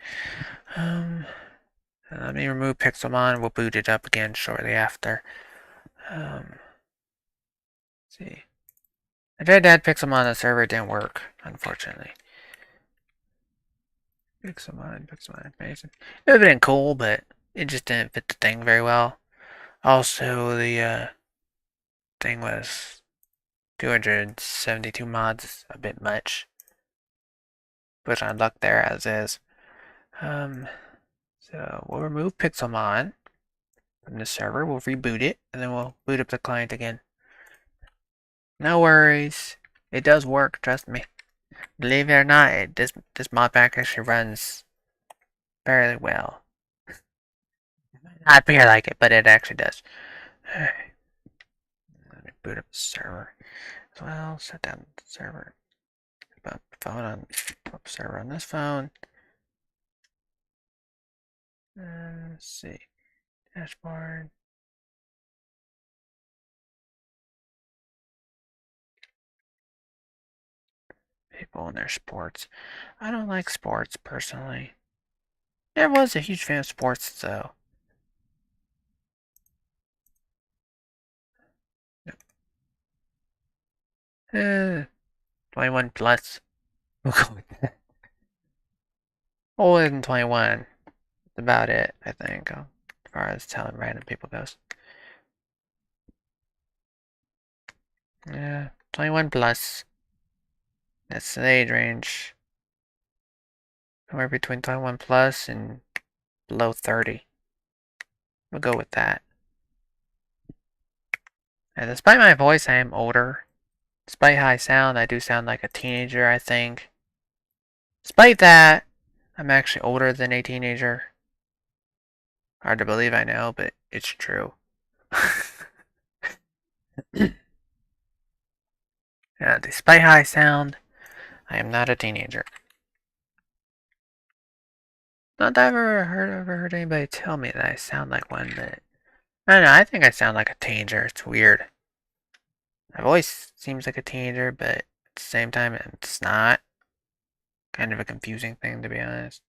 Let me remove Pixelmon, we'll boot it up again shortly after. Let's see. I tried to add Pixelmon on the server, it didn't work, unfortunately. Pixelmon information. It would have been cool, but it just didn't fit the thing very well. Also, the thing was 272 mods, a bit much. Push on luck there as is. So we'll remove Pixelmon from the server, we'll reboot it, and then we'll boot up the client again. No worries. It does work, trust me. Believe it or not, this modpack actually runs fairly well. Not appear like it, but it actually does. Let me boot up the server as well. Shut down the server. Put phone on server on this phone. Let's see. Dashboard. People in their sports. I don't like sports personally. Never was a huge fan of sports though. 21 plus. We'll go with that. Older than 21. That's about it, I think, as far as telling random people goes. Yeah, 21 plus. That's the age range. Somewhere between 21 plus and below 30. We'll go with that. And despite my voice, I am older. Despite how I sound, I do sound like a teenager, I think. Despite that, I'm actually older than a teenager. Hard to believe, I know, but it's true. Yeah, despite how I sound, I am not a teenager. Not that I've ever heard anybody tell me that I sound like one, but I don't know, I think I sound like a teenager. It's weird. My voice seems like a teenager, but at the same time, it's not. Kind of a confusing thing, to be honest.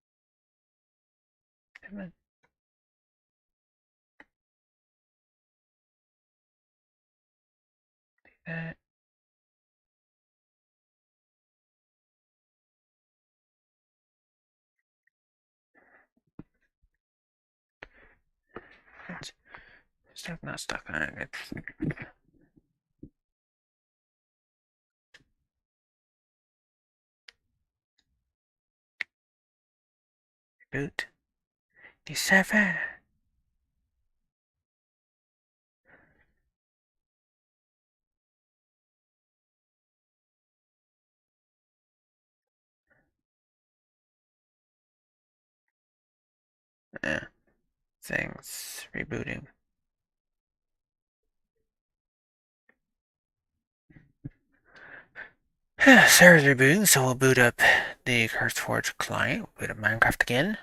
That. Stuff not stuck on it. Boot. D7. Yeah. Things rebooting. Server's rebooting, so we'll boot up the CurseForge client. We'll boot up Minecraft again.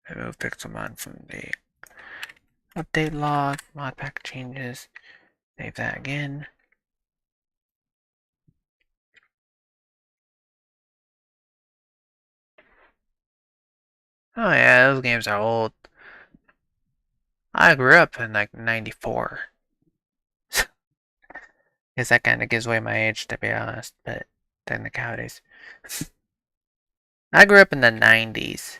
Remove Pixelmon from the update log. Modpack changes. Save that again. Oh yeah, those games are old. I grew up in like 94. Guess that kind of gives away my age, to be honest, but technicalities. I grew up in the 90s.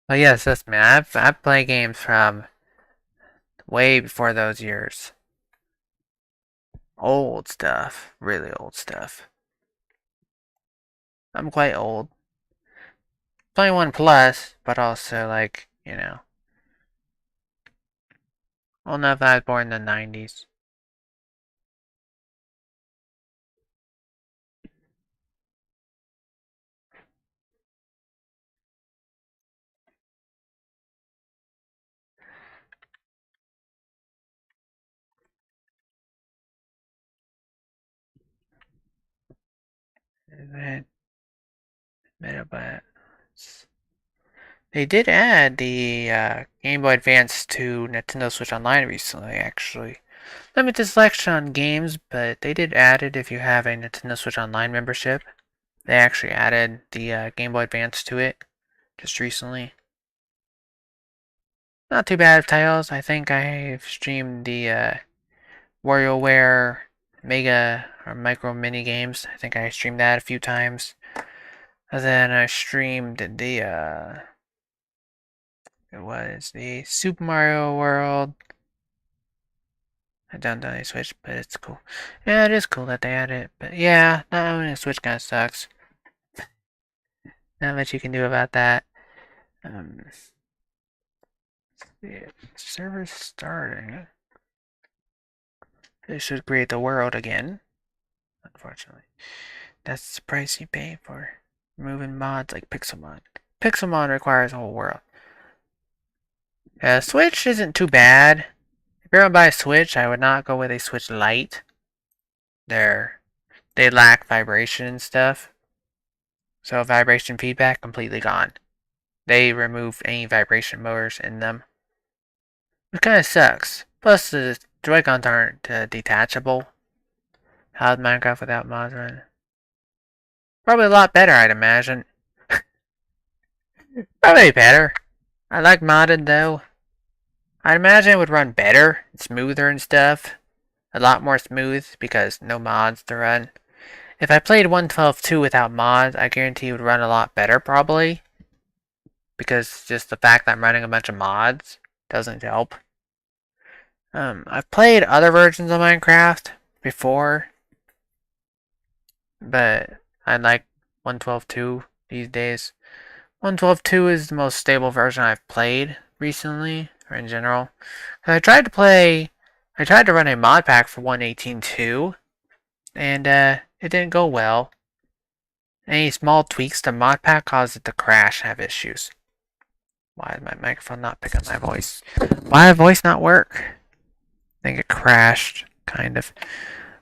Oh yes, that's me. I've played games from way before those years. Old stuff, really old stuff. I'm quite old. 21 plus, but also like, old enough that I was born in the 90s. But they did add the Game Boy Advance to Nintendo Switch Online recently, actually. Limited selection on games, but they did add it if you have a Nintendo Switch Online membership. They actually added the Game Boy Advance to it just recently. Not too bad of titles. I think I've streamed the WarioWare Mega or Micro Mini Games. I think I streamed that a few times. And then I streamed it was the Super Mario World. I don't know they Switch, but it's cool. Yeah, it is cool that they added it. But yeah, not owning a Switch kind of sucks. Not much you can do about that. Um, yeah, server starting. It should create the world again. Unfortunately, that's the price you pay for removing mods like Pixelmon. Pixelmon requires a whole world. Switch isn't too bad. If you're gonna buy a Switch, I would not go with a Switch Lite. They lack vibration and stuff. So vibration feedback completely gone. They removed any vibration motors in them. Which kind of sucks. Plus the Joy-Cons aren't detachable. How's Minecraft without mods run? Probably a lot better, I'd imagine. Probably better. I like modded though. I'd imagine it would run better, smoother and stuff. A lot more smooth because no mods to run. If I played 1.12.2 without mods, I guarantee it would run a lot better probably. Because just the fact that I'm running a bunch of mods doesn't help. I've played other versions of Minecraft before, but I like 1.12.2 these days. 1.12.2 is the most stable version I've played recently, or in general. I tried to run a mod pack for 1.18.2, and it didn't go well. Any small tweaks to mod pack caused it to crash and have issues. Why is my microphone not picking my voice? Why did voice not work? I think it crashed, kind of.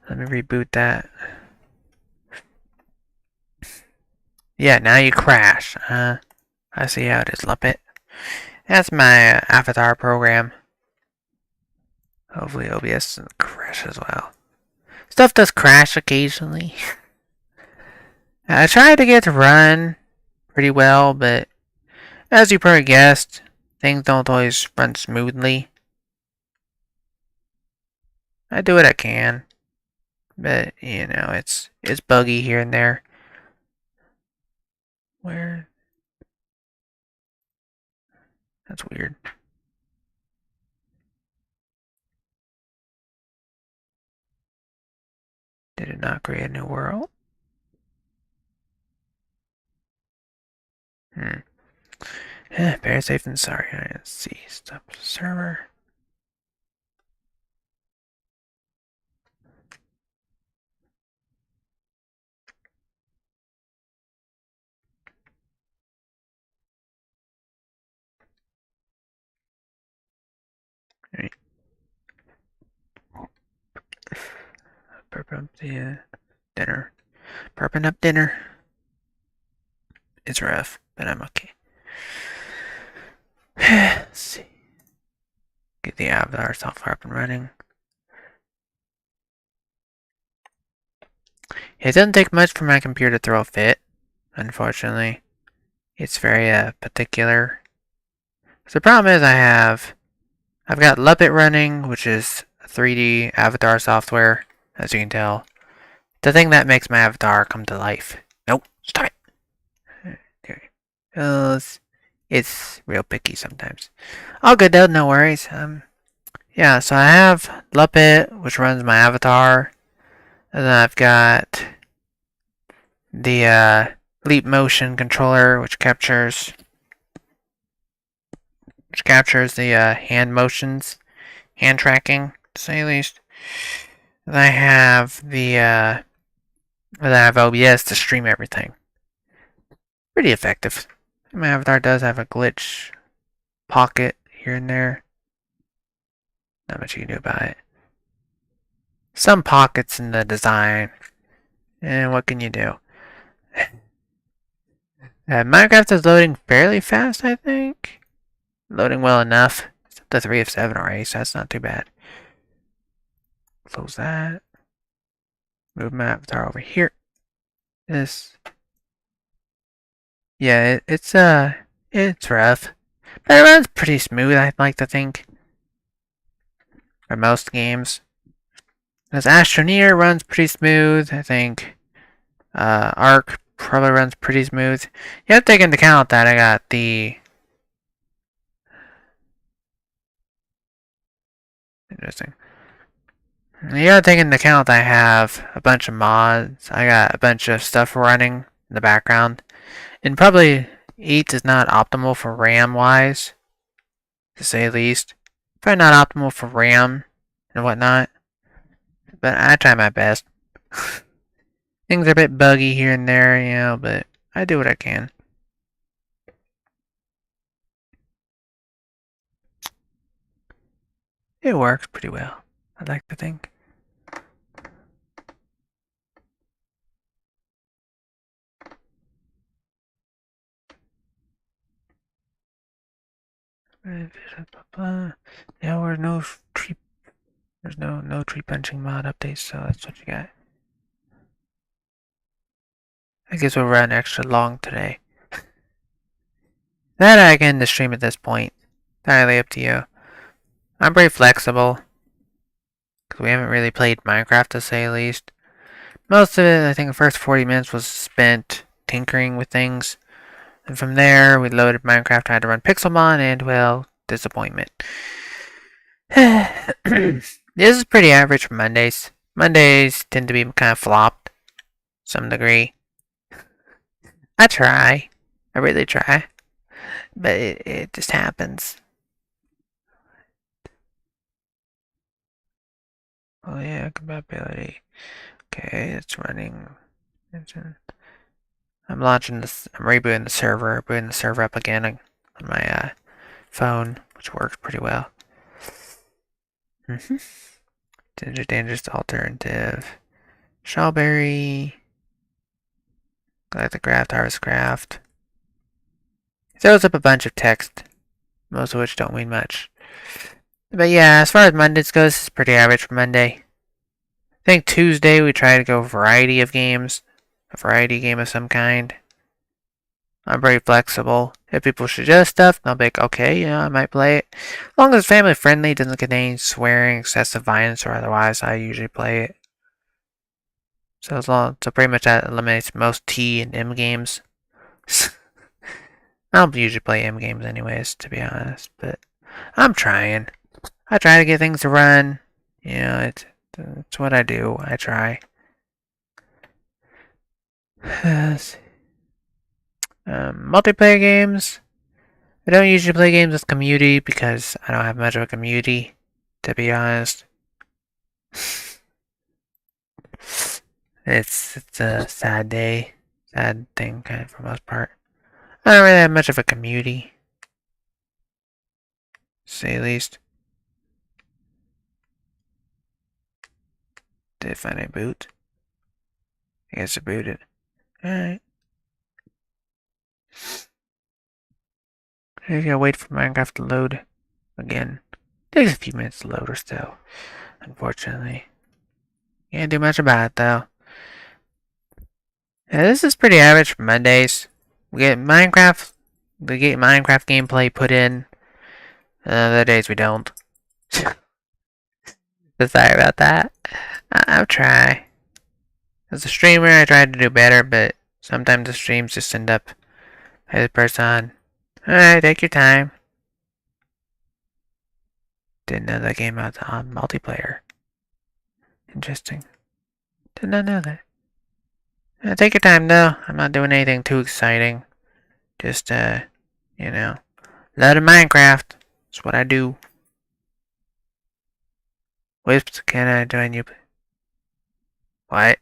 Let me reboot that. Yeah, now you crash. I see how it is, Lumpet. That's my avatar program. Hopefully OBS doesn't crash as well. Stuff does crash occasionally. I tried to get it to run pretty well, but as you probably guessed, things don't always run smoothly. I do what I can, but it's buggy here and there. Where? That's weird. Did it not create a new world? Very safe and sorry. Let's see. Stop server. Right. Burping up the dinner. Burping up dinner. It's rough, but I'm okay. Let's see. Get the avatar software up and running. It doesn't take much for my computer to throw a fit, unfortunately. It's very particular. So the problem is I've got Leopard running, which is 3D avatar software, as you can tell. The thing that makes my avatar come to life. Nope, stop it. There it goes. It's real picky sometimes. All good though, no worries. Yeah, so I have Leopard, which runs my avatar. And then I've got the Leap Motion controller, which captures the hand motions, hand tracking, to say the least. And I have OBS to stream everything. Pretty effective. My avatar does have a glitch pocket here and there. Not much you can do about it. Some pockets in the design. And what can you do? Minecraft is loading fairly fast, I think. Loading well enough. It's up to 3 of 7 already, so that's not too bad. Close that. Move my avatar over here. This. Yeah, it's rough. But it runs pretty smooth, I'd like to think. For most games. This Astroneer runs pretty smooth, I think. Arc probably runs pretty smooth. You have to take into account that I got the... Interesting. You gotta take into account that I have a bunch of mods. I got a bunch of stuff running in the background. And probably 8 is not optimal for RAM wise, to say the least. Probably not optimal for RAM and whatnot. But I try my best. Things are a bit buggy here and there, you know, but I do what I can. It works pretty well, I'd like to think. Yeah, there's no tree punching mod updates, so that's what you got. I guess we'll run extra long today. That I can end the stream at this point. Entirely up to you. I'm pretty flexible. Because we haven't really played Minecraft to say the least. Most of it, I think the first 40 minutes was spent tinkering with things. And from there, we loaded Minecraft, I had to run Pixelmon, and well, disappointment. This is pretty average for Mondays. Mondays tend to be kind of flopped. To some degree. I try. I really try. But it just happens. Oh yeah, compatibility. Okay, it's running. I'm launching this. I'm rebooting the server. Booting the server up again on my phone, which works pretty well. Dangerous alternative. Strawberry. Like the craft, harvest craft. It throws up a bunch of text, most of which don't mean much. But yeah, as far as Mondays goes, it's pretty average for Monday. I think Tuesday we try to go variety of games. A variety game of some kind. I'm very flexible. If people suggest stuff, I'll be like, okay, yeah, I might play it. As long as it's family friendly, doesn't contain swearing, excessive violence, or otherwise, I usually play it. So pretty much that eliminates most T and M games. I don't usually play M games anyways, to be honest, but I'm trying. I try to get things to run. You know, it's what I do. I try. Multiplayer games. I don't usually play games with community because I don't have much of a community, to be honest. It's a sad day. Sad thing, kind of, for the most part. I don't really have much of a community. To say the least. Did I find a boot? I guess I booted. Alright. I gotta wait for Minecraft to load again. Takes a few minutes to load or still, unfortunately. Can't do much about it though. Yeah, this is pretty average for Mondays. We get Minecraft gameplay put in. Other days we don't. Sorry about that. I'll try. As a streamer, I try to do better, but sometimes the streams just end up as a person. Alright, take your time. Didn't know that game was on multiplayer. Interesting. Did not know that. Take your time though. I'm not doing anything too exciting. Just, you know, lot of Minecraft. That's what I do. Wisps, can I join you? What?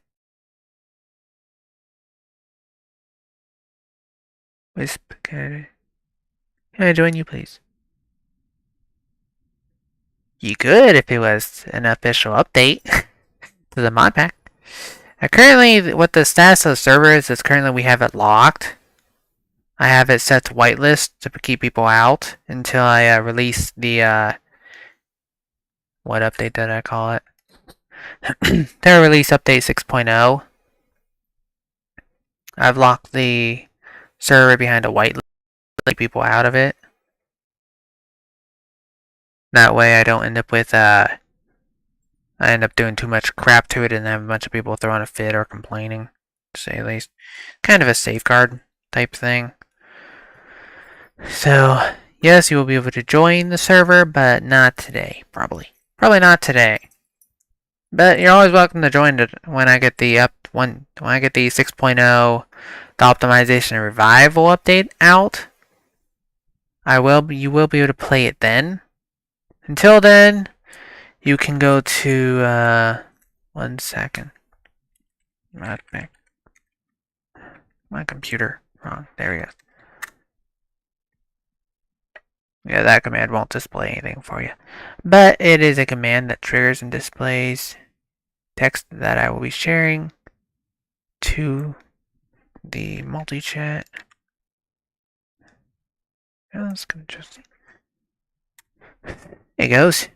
Wisp, can I join you, please? You could if it was an official update to the modpack. Currently, what the status of the server is currently we have it locked. I have it set to whitelist to keep people out until I release the, what update did I call it? To release update 6.0. I've locked the server behind a whitelist to keep people out of it. That way I don't end up with, I end up doing too much crap to it and have a bunch of people throwing a fit or complaining, to say the least. Kind of a safeguard type thing. So, yes, you will be able to join the server, but not today, probably. Probably not today. But you're always welcome to join it when I get the when I get the 6.0, the optimization and revival update out. You will be able to play it then. Until then, you can go to 1 second. Modpack. My computer wrong. There we go. Yeah, that command won't display anything for you. But it is a command that triggers and displays text that I will be sharing to the multi-chat. Oh, that's kind of interesting. There it goes.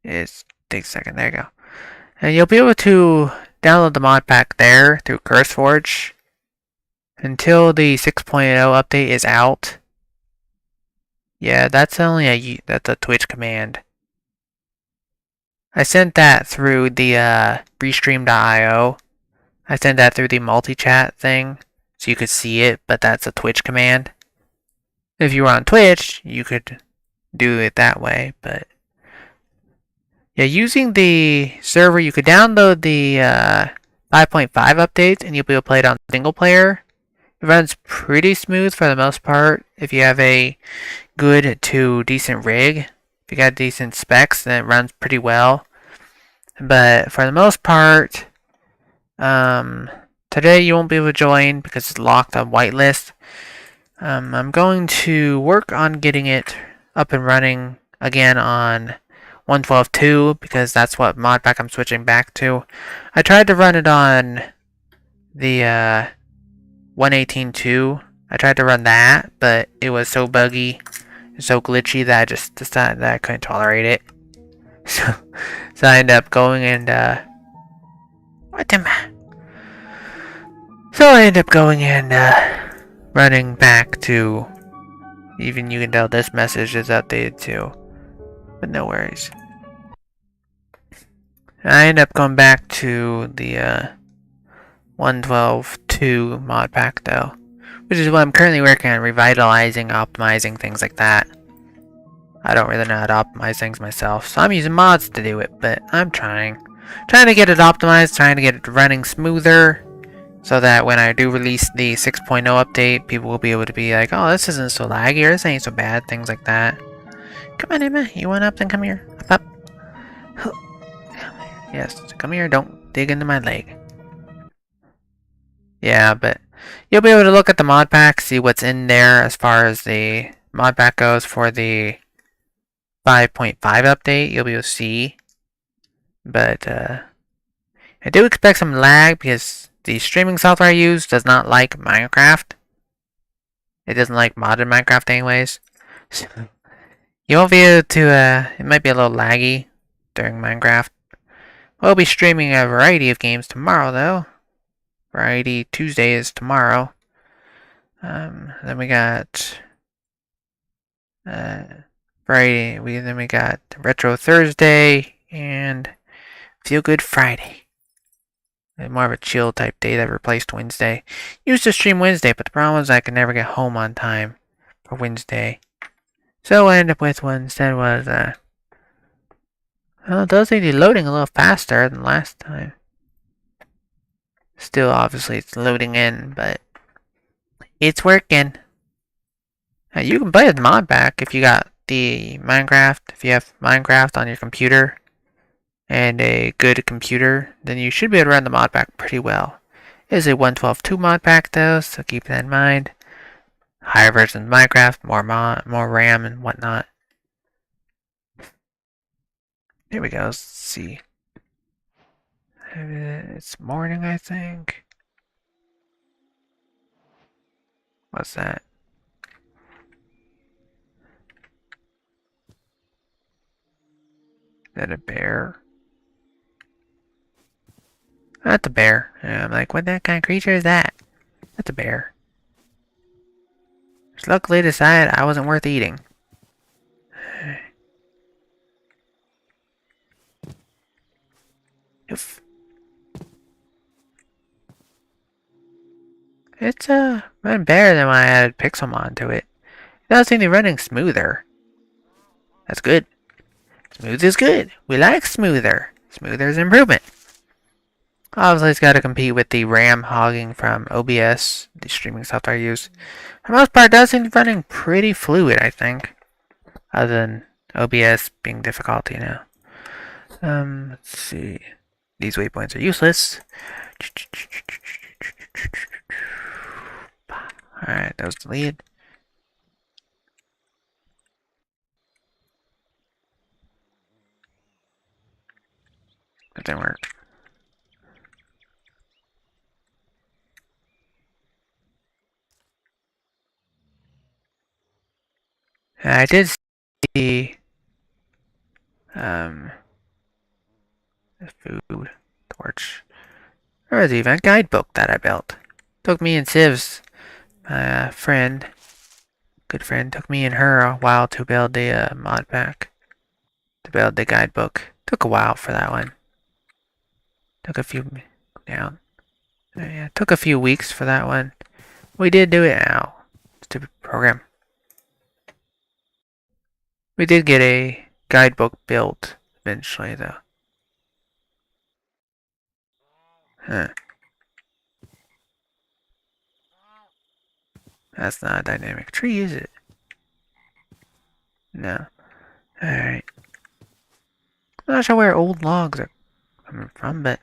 It takes a second. There you go. And you'll be able to download the mod pack there through CurseForge until the 6.0 update is out. Yeah, that's only that's a Twitch command. I sent that through the restream.io. I sent that through the multi-chat thing so you could see it, but that's a Twitch command. If you were on Twitch, you could do it that way, but yeah, using the server, you could download the 5.5 updates and you'll be able to play it on single player. It runs pretty smooth for the most part. If you have a good to decent rig, if you got decent specs, then it runs pretty well. But for the most part, today you won't be able to join because it's locked on whitelist. I'm going to work on getting it up and running again on 1.12.2 because that's what modpack I'm switching back to. I tried to run it on the 1.18.2. I tried to run that, but it was so buggy and so glitchy that I just decided that I couldn't tolerate it. So I ended up going and So I ended up going and running back to, even you can tell this message is outdated too, but no worries. I ended up going back to the 1.12.2 mod pack though, which is what I'm currently working on, revitalizing, optimizing, things like that. I don't really know how to optimize things myself, so I'm using mods to do it, but I'm trying to get it optimized, trying to get it running smoother, so that when I do release the 6.0 update, people will be able to be like, oh, this isn't so laggy, or this ain't so bad, things like that. Come on, Emma, you want up? Then come here. Up. Yes, come here, don't dig into my leg. Yeah, but you'll be able to look at the mod pack, see what's in there as far as the mod pack goes for the 5.5 update. You'll be able to see. But I do expect some lag because the streaming software I use does not like Minecraft. It doesn't like modded Minecraft anyways. So you won't be able to, it might be a little laggy during Minecraft. We'll be streaming a variety of games tomorrow though. Variety Tuesday is tomorrow. Then we got Friday. Then we got Retro Thursday and Feel Good Friday. More of a chill type day that replaced Wednesday. Used to stream Wednesday, but the problem was I could never get home on time for Wednesday. So what I ended up with instead was well, it does seem to be loading a little faster than last time. Still, obviously, it's loading in, but it's working. You can play with modpack if you got the Minecraft. If you have Minecraft on your computer and a good computer, then you should be able to run the modpack pretty well. It is a 1.12.2 modpack though, so keep that in mind. Higher version of Minecraft, more RAM and whatnot. Here we go. Let's see. It's morning, I think. What's that? Is that a bear? That's a bear. And I'm like, what kind of creature is that? That's a bear. Just luckily decided I wasn't worth eating. Oof. It's run better than when I added Pixelmon to it. It does seem to be running smoother. That's good. Smooth is good. We like smoother. Smoother is improvement. Obviously, it's got to compete with the RAM hogging from OBS, the streaming software I use. For the most part, it does seem to be running pretty fluid, I think. Other than OBS being difficult, you know. Let's see. These waypoints are useless. Alright, that was the lead. That didn't work. I did see the food torch. There was even a guidebook that I built. Took me and Civ's friend, good friend, took me and her a while to build the mod pack. To build the guidebook. Took a while for that one. Took a few down. Yeah, took a few weeks for that one. We did do it now. Stupid program. We did get a guidebook built eventually, though. Huh. That's not a dynamic tree, is it? No. Alright. I'm not sure where old logs are coming from, but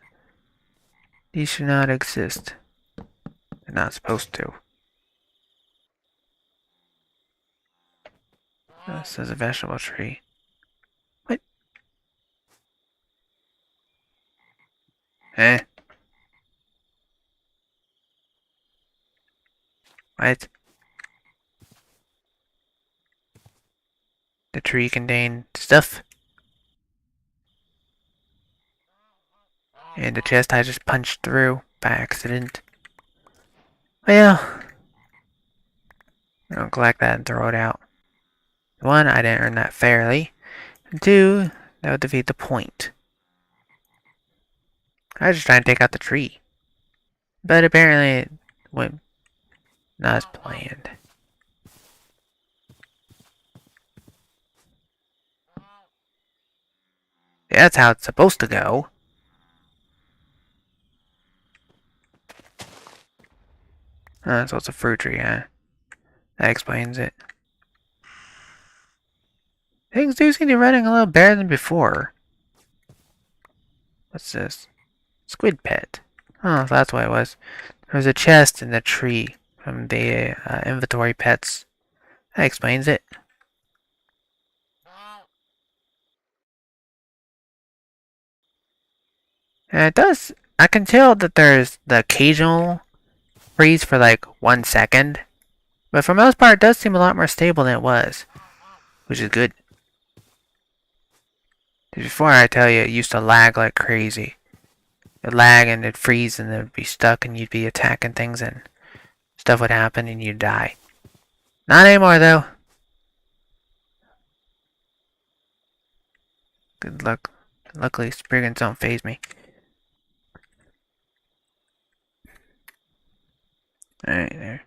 these should not exist. They're not supposed to. This is a vegetable tree. What? Eh? What? The tree contained stuff? And the chest I just punched through by accident. Well, I don't collect that and throw it out. One, I didn't earn that fairly. And two, that would defeat the point. I was just trying to take out the tree. But apparently it went not as planned. Yeah, that's how it's supposed to go. So it's a fruit tree, huh? That explains it. Things do seem to be running a little better than before. What's this? Squid pet. Oh, so that's what it was. There was a chest in the tree from the inventory pets. That explains it. And it does. I can tell that there's the occasional freeze for like 1 second. But for the most part, it does seem a lot more stable than it was. Which is good. Before, I tell you, it used to lag like crazy. It'd lag and it'd freeze and it'd be stuck and you'd be attacking things and stuff would happen and you'd die. Not anymore though. Good luck. Luckily, Spriggans don't phase me. Alright, there.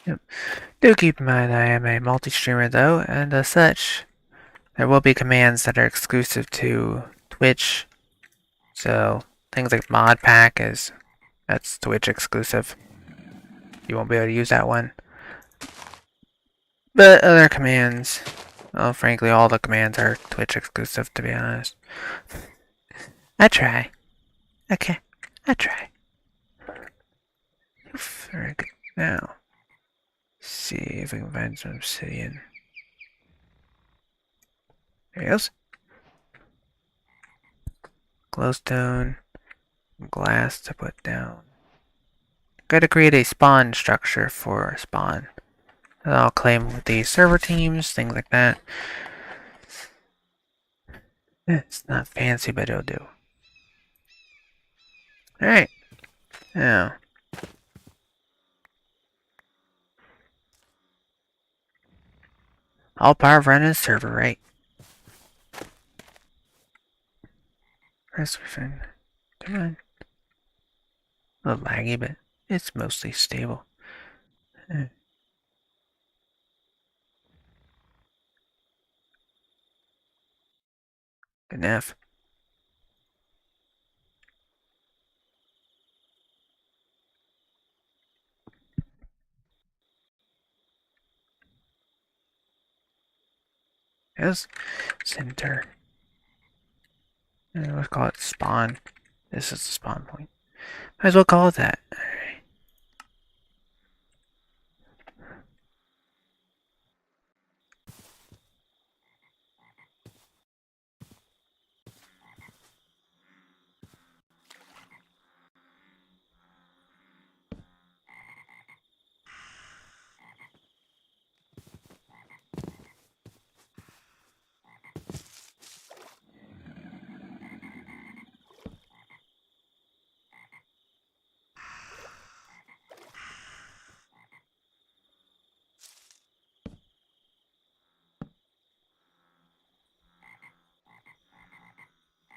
Yep. Do keep in mind I am a multi-streamer though, and as such, there will be commands that are exclusive to Twitch. So things like modpack that's Twitch exclusive. You won't be able to use that one. But other commands, well, frankly, all the commands are Twitch exclusive, to be honest. I try. Okay, I try. Very good. Now, see if we can find some obsidian. There he goes. Glowstone, glass to put down. Gotta create a spawn structure for spawn. I'll claim with the server teams, things like that. It's not fancy, but it'll do. Alright. Now. All power running server, right? Come on. A little laggy, but it's mostly stable. Good enough. Yes. Center. Let's call it spawn. This is the spawn point. Might as well call it that. Alright.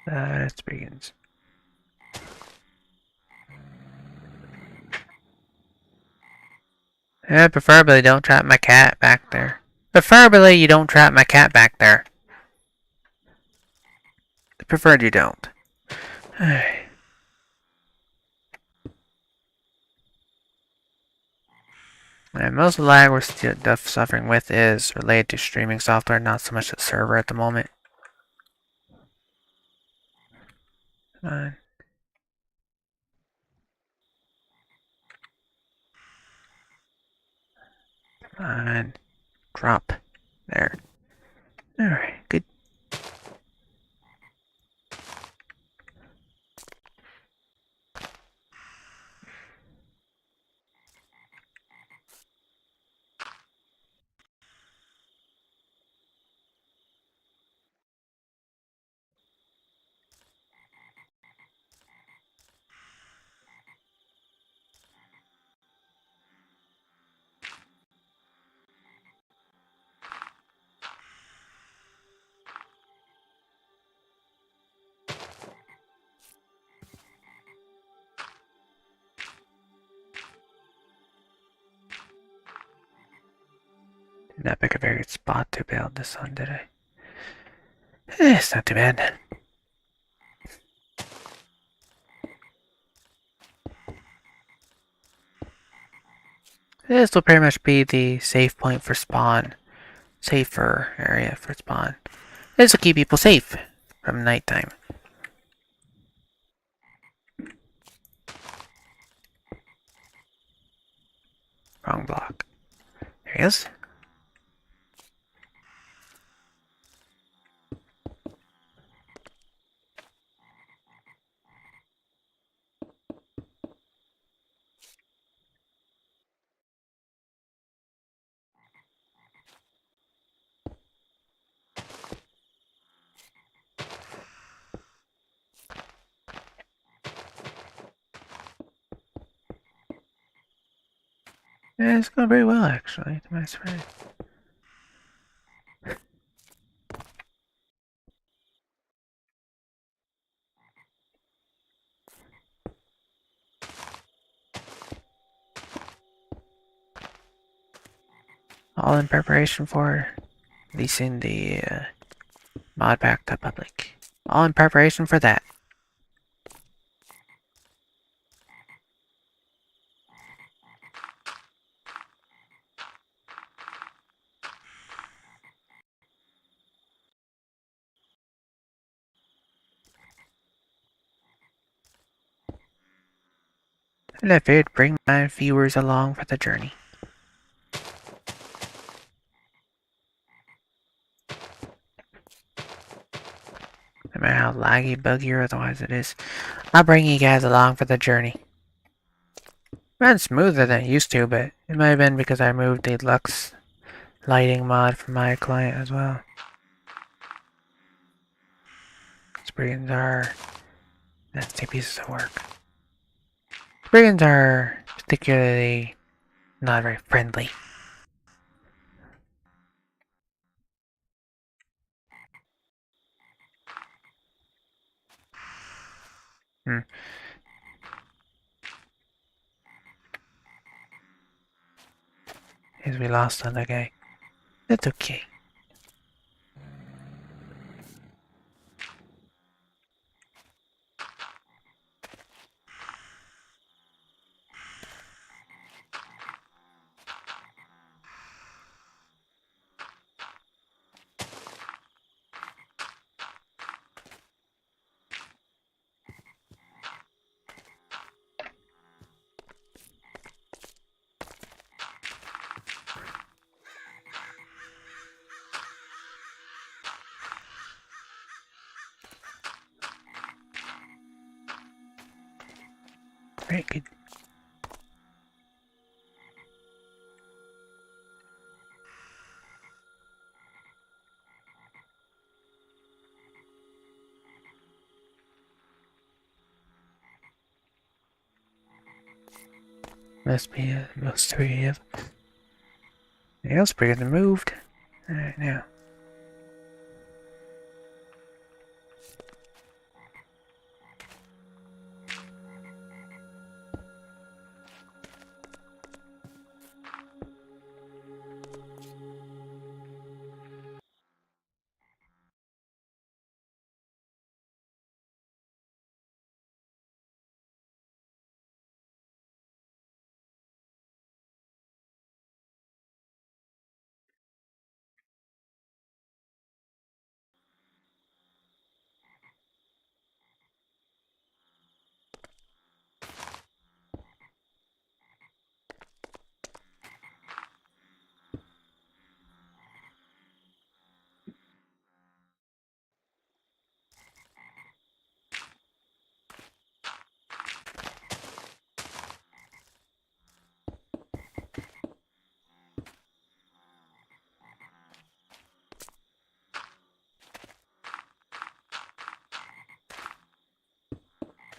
It begins. Yeah, preferably don't trap my cat back there. Preferably you don't trap my cat back there. Preferred you don't. And most of the lag we're still suffering with is related to streaming software, not so much the server at the moment. Come on. Come on. Drop. There. Alright, good. Did not pick a very good spot to build this on, did I? It's not too bad. This will pretty much be the safe point for spawn. Safer area for spawn. This will keep people safe from nighttime. Wrong block. There he is. Yeah, it's going very well, actually, to my surprise. All in preparation for releasing the modpack to public. All in preparation for that. And I figured bring my viewers along for the journey. No matter how laggy, buggy, or otherwise it is, I'll bring you guys along for the journey. Ran smoother than it used to, but it might have been because I moved the Lux lighting mod from my client as well. Brigands are nasty pieces of work. Brigands are particularly not very friendly. As we lost on that guy. That's okay. Very good. Must be most three of. Anything else bigger than moved? Alright, now.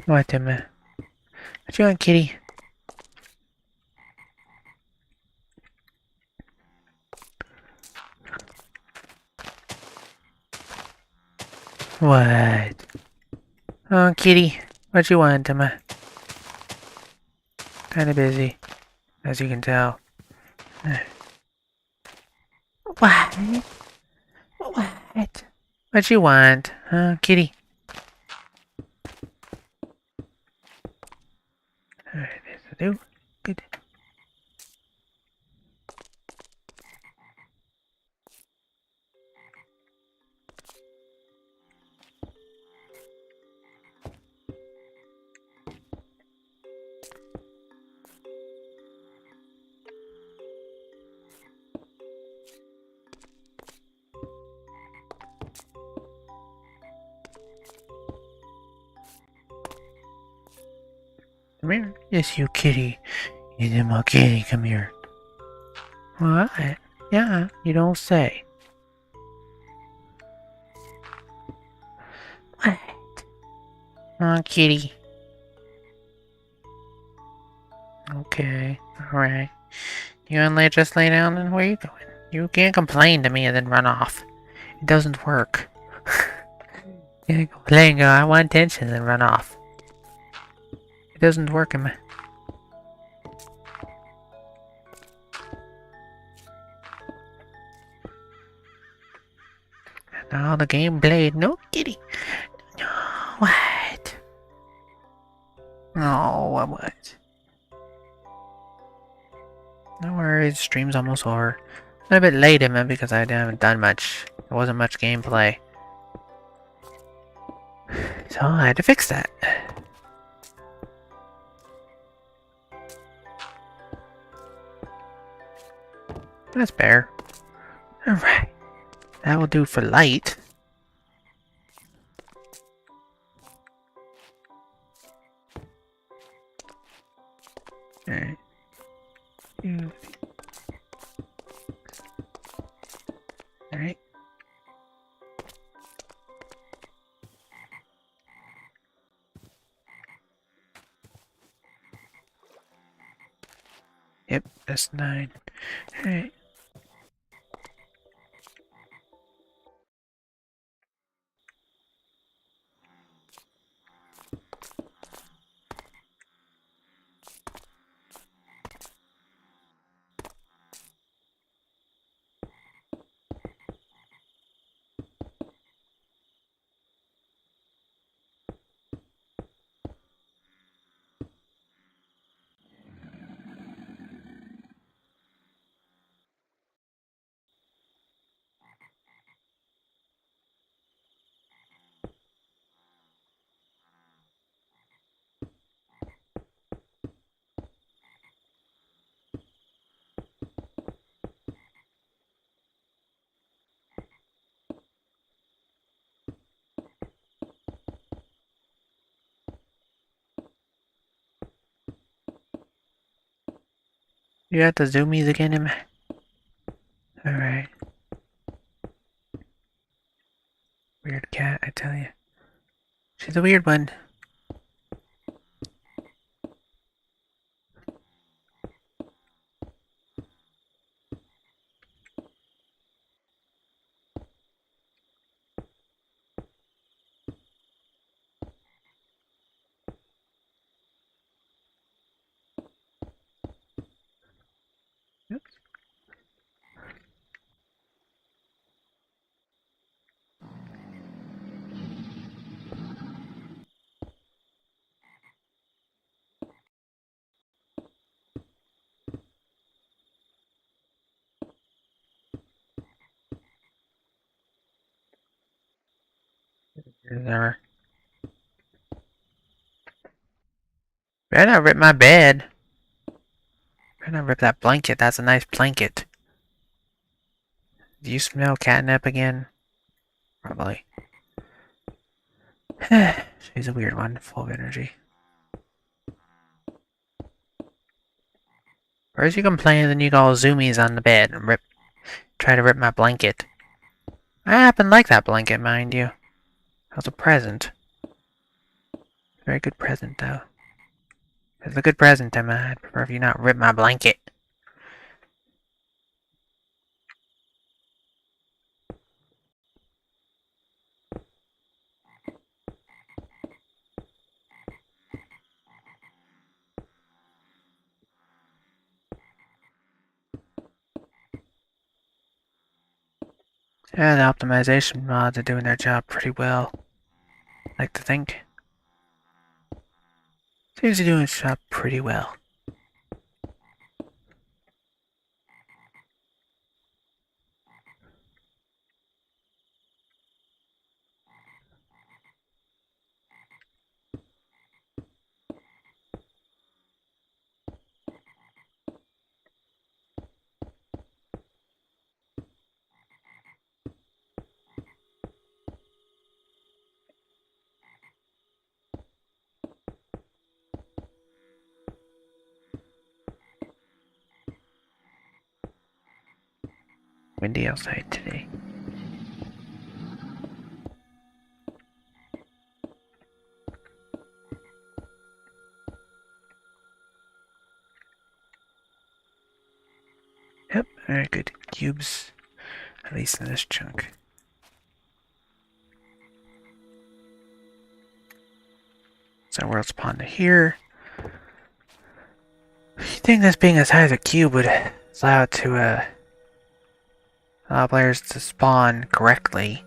What am I? What you want, kitty? What? Oh, kitty. What you want, Emma? Kinda busy, as you can tell. What? What? What you want? Huh, kitty? Alright, this'll do. Good. Come here. Yes, you kitty. You my kitty, come here. What? Yeah, you don't say. What? Oh, kitty. Okay, alright. You wanna just lay down and where you going? You can't complain to me and then run off. It doesn't work. You can't complain, go, I want attention, and then run off. It doesn't work in my... Now the game played. No kitty. No, what? No, what? No worries, stream's almost over. I'm a bit late, man, because I haven't done much. There wasn't much gameplay. So I had to fix that. That's fair. Alright. That will do for light. Alright. Alright. Yep, that's 9. Alright. You got the zoomies again, Emma? Alright. Weird cat, I tell you. She's a weird one. Oops. Never. Better not rip my bed. Better not rip that blanket. That's a nice blanket. Do you smell catnip again? Probably. She's a weird one, full of energy. First you complain, then you go zoomies on the bed and try to rip my blanket. I happen to like that blanket, mind you. That was a present. Very good present, though. It's a good present, Emma. I'd prefer if you not rip my blanket. Yeah, the optimization mods are doing their job pretty well. I like to think. Seems to be doing its job pretty well. windy outside today. Yep, very good cubes, at least in this chunk. So world spawn to here. You think this being as high as a cube would allow players to spawn correctly,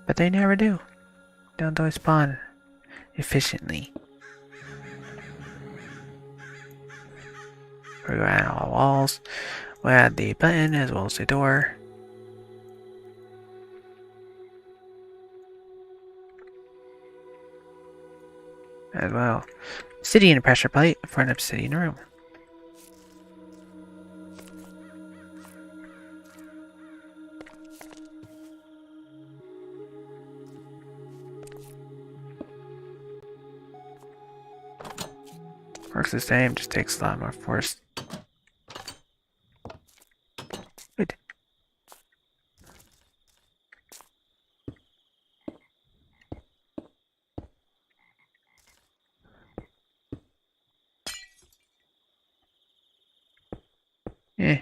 but they never do. Don't always spawn efficiently. We're going to add all walls. We'll add the button as well as the door. As well. Obsidian pressure plate for an obsidian room. Works the same, just takes a lot more force. Good. Yeah.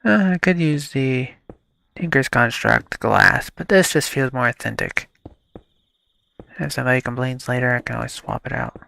I could use the Tinker's Construct glass, but this just feels more authentic. If somebody complains later, I can always swap it out.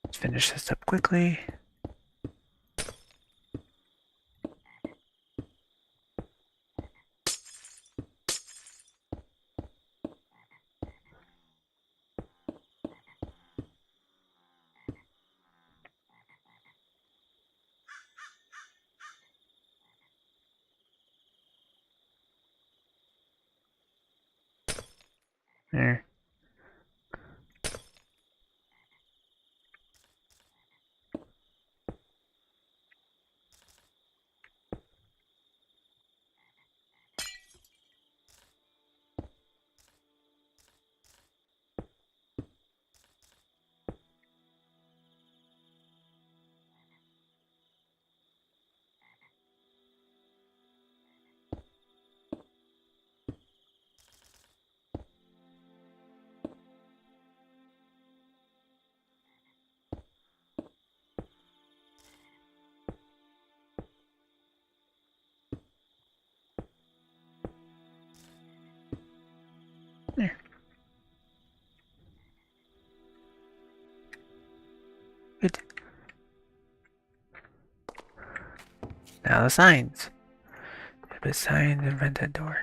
Let's finish this up quickly. There. There. Good. Now the signs. Put signs in front of the door.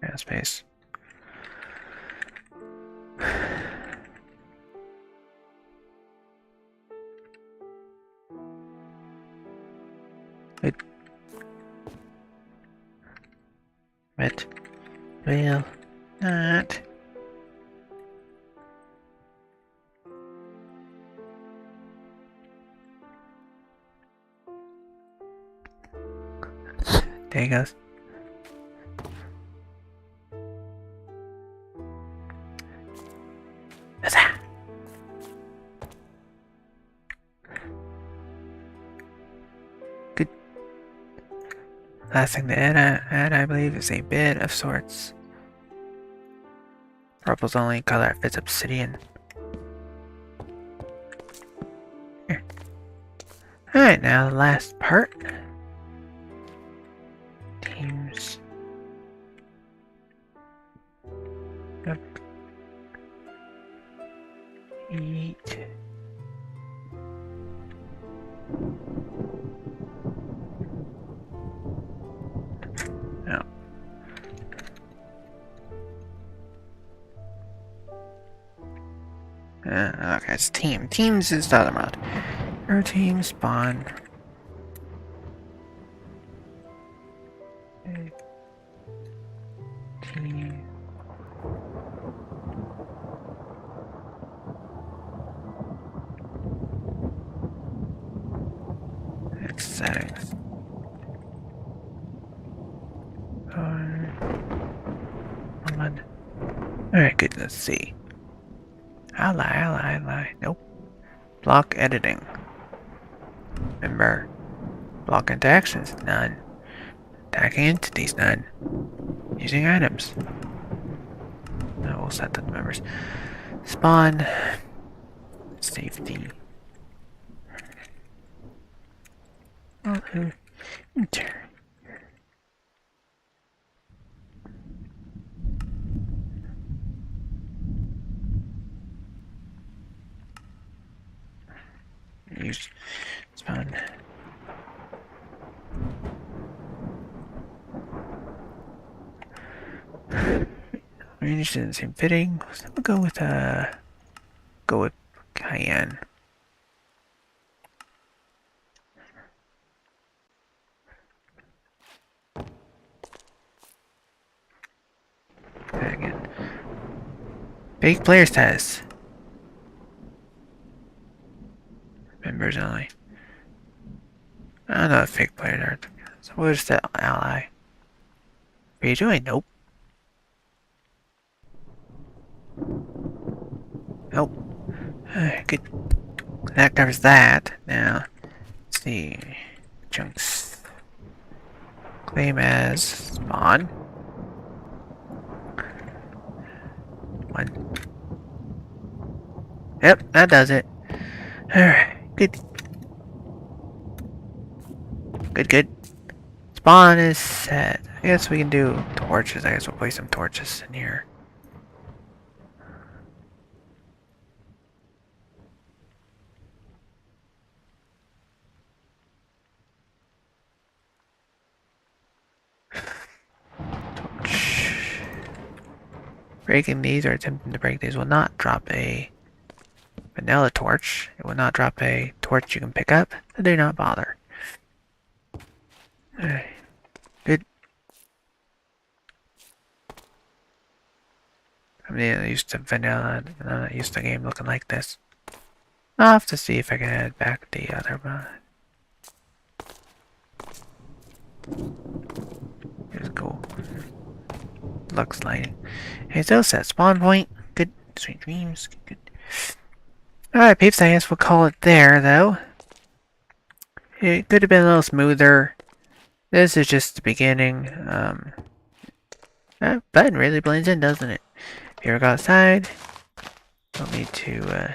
Yeah, space. It will not. There he goes. Huzzah! Good. Last thing to add, I believe, is a bed of sorts. Purple's the only color that fits obsidian. Here. Alright, now the last part. Eat. No. Okay, it's team. Teams is the other mod. Our team spawn. Team. It's settings. Alright, good. Let's see. I lie. Nope. Block editing. Remember, block interactions, none. Attacking entities, none. Using items. No, we'll set the members. Spawn. Safety. Enter. Use spawn. We're interested in the same fitting. So we'll go with Cayenne. Again. Fake player status. Members only. I don't know if fake players are. So we'll just set ally. What are you doing? Nope. Nope. Good. That covers that. Now, let's see. Chunks. Claim as spawn. One. Yep, that does it. Alright, good. Good. Spawn is set. I guess we can do torches. I guess we'll place some torches in here. Torch. Breaking these or attempting to break these will not drop a vanilla torch. It will not drop a torch you can pick up, so do not bother. Alright. Good. I'm not used to vanilla. I'm not used to the game looking like this. I'll have to see if I can add back the other one. Here's cool. Lux lighting. Hey, so set spawn point. Good. Sweet dreams. Good. Alright, peeps, I guess we'll call it there, though. It could have been a little smoother. This is just the beginning. That button really blends in, doesn't it? If you ever go outside, you'll need to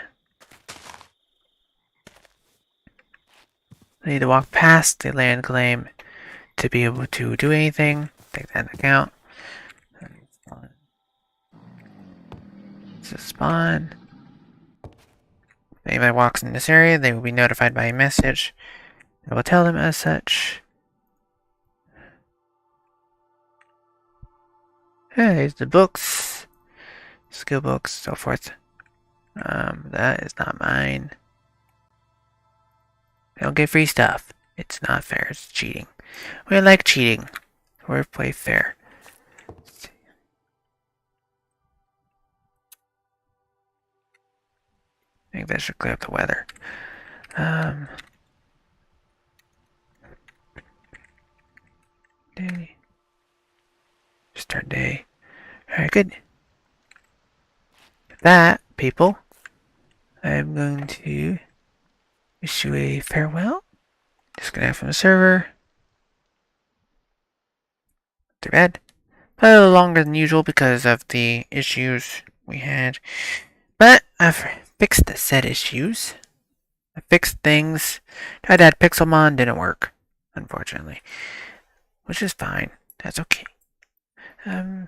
walk past the land claim to be able to do anything. Take that into account. This is spawn. If anybody walks in this area, they will be notified by a message. I will tell them as such. Hey, here's the books. Skill books, so forth. That is not mine. I don't get free stuff. It's not fair. It's cheating. We like cheating. We play fair. I think that should clear up the weather. Day. Start day. Alright, good. With that, people, I'm going to issue a farewell. Disconnect from the server. Too bad. A little longer than usual because of the issues we had. But I've fixed the said issues. I fixed things. Tried to add Pixelmon, didn't work, unfortunately. Which is fine. That's okay. Yeah,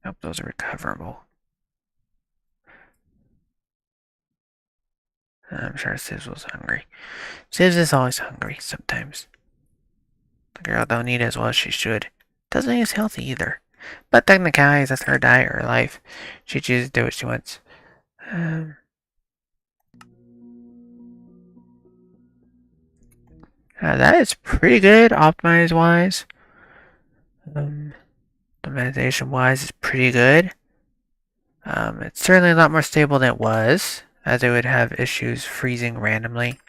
hope those are recoverable. I'm sure Sis was hungry. Sis is always hungry sometimes. The girl don't eat as well as she should. Doesn't eat as healthy either. But technicalities, that's her diet, her life. She chooses to do what she wants. That is pretty good, optimize wise. Optimization wise is pretty good. It's certainly a lot more stable than it was, as it would have issues freezing randomly.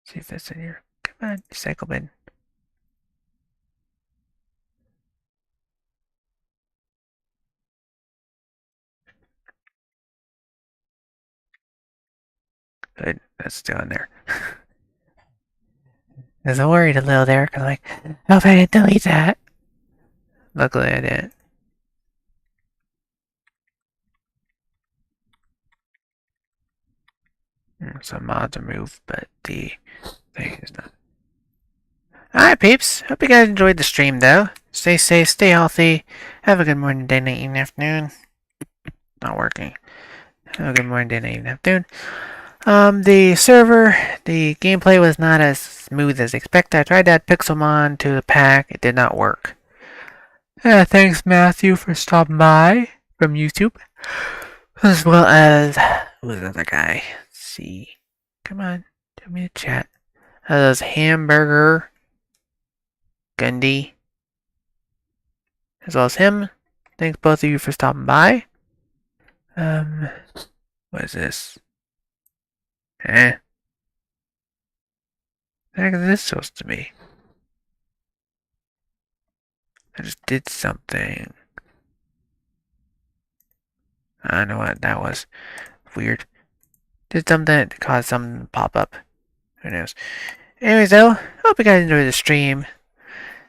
See if that's in here. Come on, cycle bin. Good, that's still in there. I was worried a little there, because like, I hope I didn't delete that. Luckily I didn't. Some mods are moved, but the thing is not. Alright, peeps. Hope you guys enjoyed the stream, though. Stay safe, stay healthy. Have a good morning, day, night, evening, afternoon. Not working. Have a good morning, day, night, evening, afternoon. The server, the gameplay was not as smooth as expected. I tried to add Pixelmon to the pack. It did not work. Thanks, Matthew, for stopping by from YouTube. As well as, who's the other guy? Let's see. Come on, tell me to chat. As Hamburger Gundy, as well as him. Thanks both of you for stopping by. What is this? What the heck is this supposed to be? I just did something. I don't know what that was. Weird. Did something that caused something to pop up. Who knows? Anyways, though, hope you guys enjoyed the stream.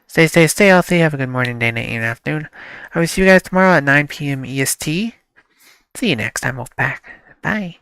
Stay safe, stay healthy. Have a good morning, day, night, and afternoon. I will see you guys tomorrow at 9 p.m. EST. See you next time, Wolfpack. Bye.